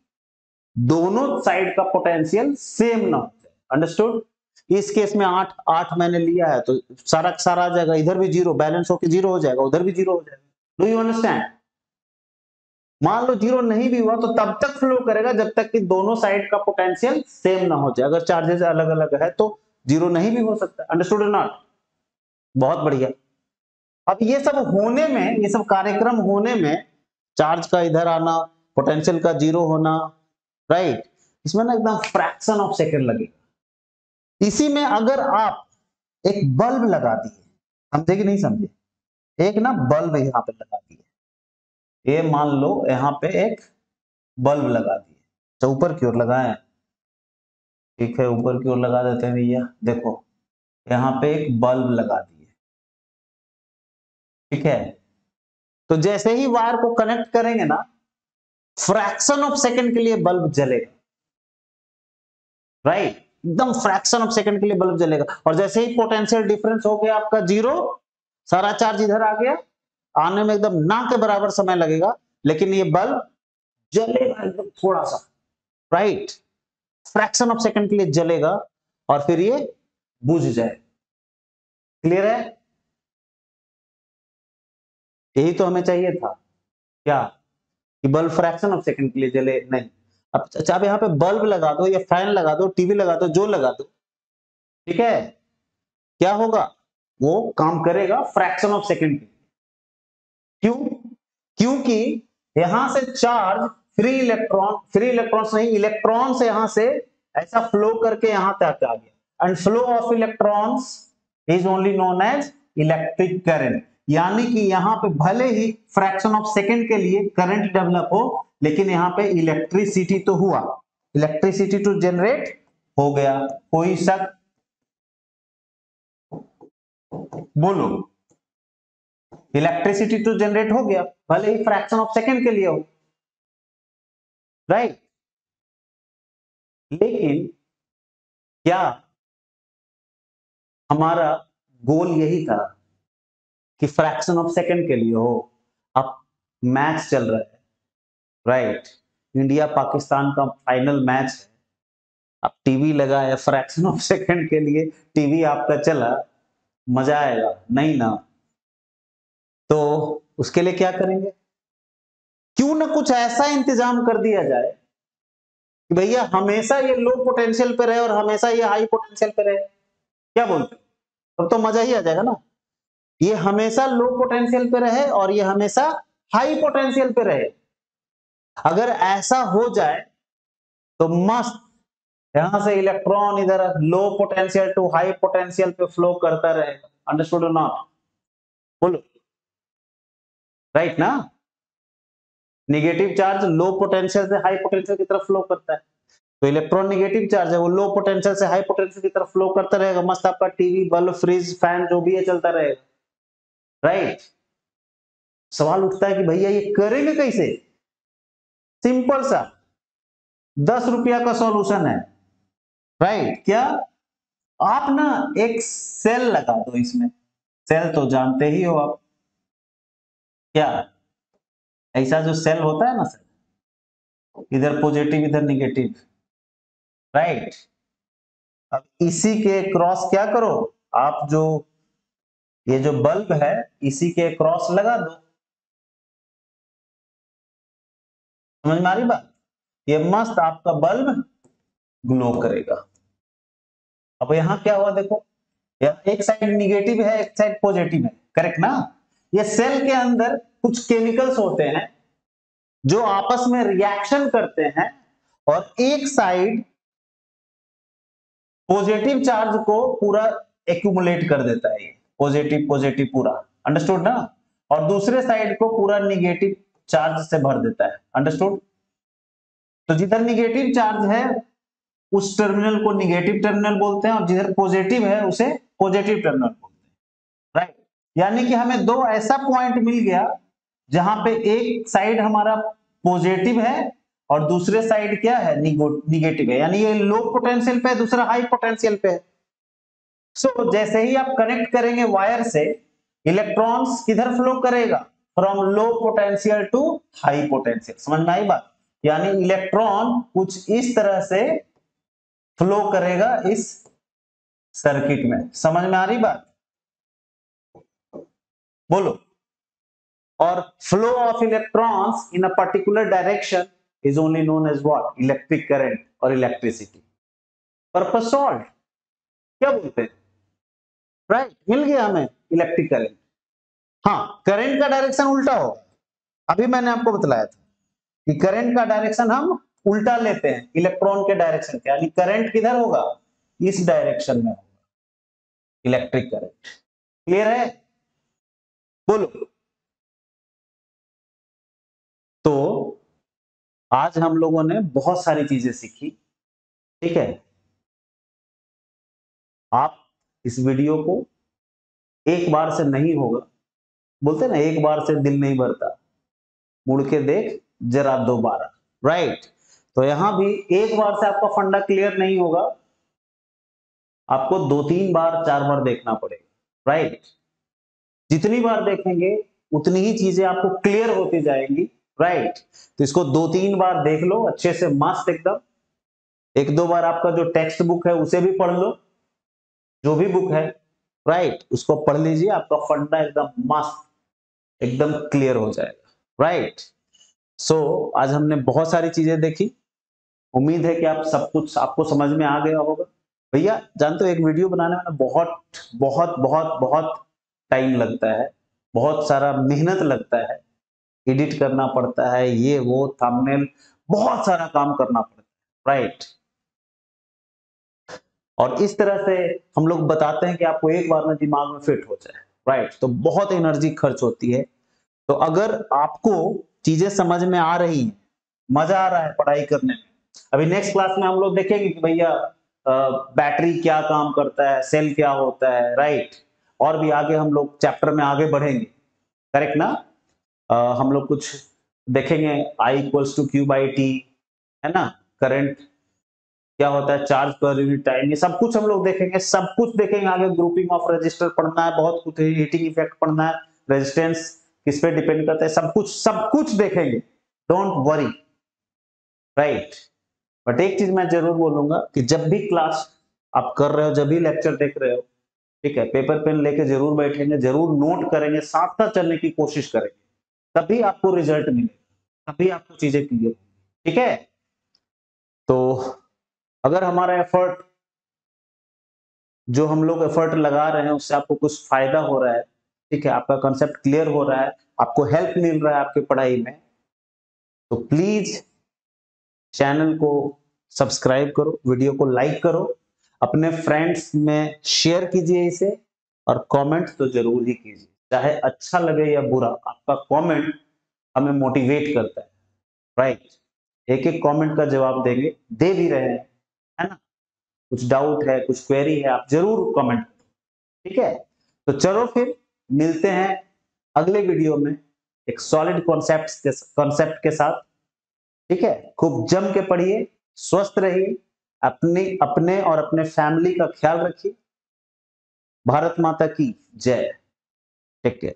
Speaker 1: दोनों साइड का पोटेंशियल सेम ना हो जाए। अंडरस्टूड? इस केस में 8 8 मैंने लिया है, तो सारा सारा आ जाएगा, इधर भी जीरो बैलेंस होकर जीरो हो जाएगा, उधर भी जीरो हो जाएगा। Do you understand? मान लो जीरो नहीं भी हुआ तो तब तक फ्लो करेगा जब तक कि दोनों साइड का पोटेंशियल सेम ना हो जाए। अगर चार्जेस अलग अलग है तो जीरो नहीं भी हो सकता। अंडरस्टूड और नॉट? बहुत बढ़िया। अब ये सब होने में, ये सब कार्यक्रम होने में, चार्ज का इधर आना, पोटेंशियल का जीरो होना, राइट, इसमें ना एकदम फ्रैक्शन ऑफ सेकेंड लगेगा। इसी में अगर आप एक बल्ब लगा दिए, समझे कि नहीं समझे, एक ना बल्ब यहां पे लगा दिए, ये मान लो यहां पे एक बल्ब लगा दिए, तो ऊपर की ओर लगाए, ठीक है, ऊपर की ओर लगा देते हैं भैया। देखो यहाँ पे एक बल्ब लगा दिए, ठीक है, तो जैसे ही वायर को कनेक्ट करेंगे ना, फ्रैक्शन ऑफ सेकंड के लिए बल्ब जलेगा, राइट, एकदम फ्रैक्शन ऑफ सेकंड के लिए बल्ब जलेगा। और जैसे ही पोटेंशियल डिफरेंस हो गया आपका जीरो, सारा चार्ज इधर आ गया, आने में एकदम ना के बराबर समय लगेगा, लेकिन ये बल्ब जलेगा एकदम थोड़ा सा, राइट, फ्रैक्शन ऑफ सेकंड के लिए जलेगा और फिर ये बुझ जाए। क्लियर है? यही तो हमें चाहिए था, क्या, कि बल्ब फ्रैक्शन ऑफ सेकंड के लिए जले नहीं। अब अच्छा, आप यहाँ पे बल्ब लगा दो या फैन लगा दो, टीवी लगा दो, जो लगा दो, ठीक है, क्या होगा, वो काम करेगा फ्रैक्शन ऑफ सेकंड के। क्यों? क्योंकि यहां से चार्ज फ्री इलेक्ट्रॉन्स नहीं, इलेक्ट्रॉन से यहां से ऐसा फ्लो करके यहां तक आ गया, and flow of electrons is only known as electric current. यानी कि यहां पे भले ही फ्रैक्शन ऑफ सेकंड के लिए करंट डेवलप हो, लेकिन यहां पे इलेक्ट्रिसिटी तो हुआ, इलेक्ट्रिसिटी तो जनरेट हो गया। कोई शक? बोलो। इलेक्ट्रिसिटी तो जनरेट हो गया, भले ही फ्रैक्शन ऑफ सेकंड के लिए हो, राइट। लेकिन क्या हमारा गोल यही था कि फ्रैक्शन ऑफ सेकंड के लिए हो? अब मैच चल रहा है, राइट, इंडिया पाकिस्तान का फाइनल मैच है, अब टीवी लगा है फ्रैक्शन ऑफ सेकंड के लिए, टीवी आपका चला, मजा आएगा नहीं ना? तो उसके लिए क्या करेंगे, क्यों ना कुछ ऐसा इंतजाम कर दिया जाए कि भैया हमेशा ये लो पोटेंशियल पे रहे और हमेशा ये हाई पोटेंशियल पे रहे। क्या बोलते हो? तब तो मजा ही आ जाएगा ना। ये हमेशा लो पोटेंशियल पे रहे और ये हमेशा हाई पोटेंशियल पे रहे। अगर ऐसा हो जाए तो मस्त, यहां से इलेक्ट्रॉन इधर low potential to high potential पे फ्लो करता रहेगा। अंडरस्टूड और नॉट? बोलो, राइट ना? निगेटिव चार्ज लो पोटेंशियल से हाई पोटेंशियल की तरफ फ्लो करता है, तो इलेक्ट्रॉन निगेटिव चार्ज है, वो लो पोटेंशियल से हाई पोटेंशियल की तरफ फ्लो करता रहेगा, मस्त आपका टीवी बल्ब फ्रिज फैन जो भी है चलता रहेगा। राइट। सवाल उठता है कि भैया ये करेंगे कैसे? सिंपल सा 10 रुपया का सॉल्यूशन है, राइट। क्या आप ना एक सेल लगा दो इसमें, सेल तो जानते ही हो आप, क्या ऐसा जो सेल होता है ना सर, इधर पॉजिटिव इधर निगेटिव, राइट। अब इसी के क्रॉस क्या करो आप, जो ये जो बल्ब है इसी के क्रॉस लगा दो, समझ में आ रही बात? ये मस्त आपका बल्ब ग्लो करेगा। अब यहां क्या हुआ देखो, एक साइड निगेटिव है एक साइड पॉजिटिव है, करेक्ट ना? ये सेल के अंदर कुछ केमिकल्स होते हैं जो आपस में रिएक्शन करते हैं और एक साइड पॉजिटिव चार्ज को पूरा एक्यूमुलेट कर देता है, ये पॉजिटिव पॉजिटिव पूरा, अंडरस्टूड ना? और दूसरे साइड को पूरा निगेटिव चार्ज से भर देता है, अंडरस्टूड? तो जिधर निगेटिव चार्ज है उस टर्मिनल को निगेटिव टर्मिनल बोलते हैं और जिधर पॉजिटिव है उसे पॉजिटिव टर्मिनल बोलते हैं, राइट। यानी कि हमें दो ऐसा पॉइंट मिल गया जहां पे एक साइड हमारा पॉजिटिव है और दूसरे साइड क्या है, निगेटिव है, यानी ये लो पोटेंशियल पे है, दूसरा हाई पोटेंशियल पे है। सो जैसे ही आप कनेक्ट करेंगे वायर से, इलेक्ट्रॉन्स किधर फ्लो करेगा, from low potential to high potential, समझ में आई बात? यानी इलेक्ट्रॉन कुछ इस तरह से फ्लो करेगा इस सर्किट में, समझ में आ रही बात? बोलो। और flow of electrons in a particular direction is only known as what, electric current और इलेक्ट्रिसिटी। पर्पस सॉल्व, क्या बोलते हैं, राइट। मिल गया हमें इलेक्ट्रिक करंट। हाँ, करंट का डायरेक्शन उल्टा होगा, अभी मैंने आपको बतलाया था कि करंट का डायरेक्शन हम उल्टा लेते हैं इलेक्ट्रॉन के डायरेक्शन के, यानी करंट किधर होगा, इस डायरेक्शन में होगा इलेक्ट्रिक करंट। क्लियर है? बोलो। तो आज हम लोगों ने बहुत सारी चीजें सीखी, ठीक है। आप इस वीडियो को एक बार से नहीं होगा, बोलते ना एक बार से दिल नहीं भरता, मुड़ के देख जरा दोबारा, राइट। तो यहां भी एक बार से आपका फंडा क्लियर नहीं होगा, आपको 2-3 बार 4 बार देखना पड़ेगा, राइट। जितनी बार देखेंगे उतनी ही चीजें आपको क्लियर होती जाएंगी, राइट। तो इसको 2-3 बार देख लो अच्छे से, मस्त एकदम। 1-2 बार आपका जो टेक्स्ट बुक है उसे भी पढ़ लो, जो भी बुक है, राइट, उसको पढ़ लीजिए, आपका फंडा एकदम मस्त एकदम क्लियर हो जाएगा, राइट। सो आज हमने बहुत सारी चीजें देखी, उम्मीद है कि आप सब कुछ आपको समझ में आ गया होगा। भैया जानते हो एक वीडियो बनाने में बहुत बहुत बहुत बहुत टाइम लगता है, बहुत सारा मेहनत लगता है, एडिट करना पड़ता है, ये वो थंबनेल, बहुत सारा काम करना पड़ता है, राइट। और इस तरह से हम लोग बताते हैं कि आपको एक बार में दिमाग में फिट हो जाए, राइट। तो बहुत एनर्जी खर्च होती है। तो अगर आपको चीजें समझ में आ रही हैं, मजा आ रहा है पढ़ाई करने में, अभी नेक्स्ट क्लास में हम लोग देखेंगे कि भैया बैटरी क्या काम करता है, सेल क्या होता है, राइट। और भी आगे हम लोग चैप्टर में आगे बढ़ेंगे, करेक्ट ना? हम लोग कुछ देखेंगे, I equals to Q by T, है ना, करंट क्या होता है, चार्ज पर यूनिट टाइम, ये सब कुछ हम लोग देखेंगे, सब कुछ देखेंगे आगे। ग्रुपिंग ऑफ रेजिस्टर पढ़ना है, बहुत कुछ, हीटिंग इफेक्ट पढ़ना है, रेजिस्टेंस किस पे डिपेंड करता है, सब कुछ देखेंगे, डोंट वरी, राइट। बट एक चीज मैं जरूर बोलूंगा कि जब भी क्लास आप कर रहे हो, जब भी लेक्चर देख रहे हो, ठीक है, पेपर पेन लेके जरूर बैठेंगे, जरूर नोट करेंगे, साथ साथ चलने की कोशिश करेंगे, तभी आपको रिजल्ट मिलेगा, तभी आपको चीजें क्लियर, ठीक है। तो अगर हमारा एफर्ट, जो हम लोग एफर्ट लगा रहे हैं, उससे आपको कुछ फायदा हो रहा है, ठीक है, आपका कंसेप्ट क्लियर हो रहा है, आपको हेल्प मिल रहा है आपकी पढ़ाई में, तो प्लीज चैनल को सब्सक्राइब करो, वीडियो को लाइक करो, अपने फ्रेंड्स में शेयर कीजिए इसे, और कमेंट तो जरूर ही कीजिए, चाहे अच्छा लगे या बुरा, आपका कमेंट हमें मोटिवेट करता है, राइट। एक एक कमेंट का जवाब देंगे, दे भी रहे हैं, है ना? कुछ डाउट है, कुछ क्वेरी है, आप जरूर कमेंट, ठीक है। तो चलो फिर मिलते हैं अगले वीडियो में एक सॉलिड कॉन्सेप्ट के साथ। ठीक है, खूब जम के पढ़िए, स्वस्थ रहिए, अपने और अपने फैमिली का ख्याल रखिए। भारत माता की जय। Take care.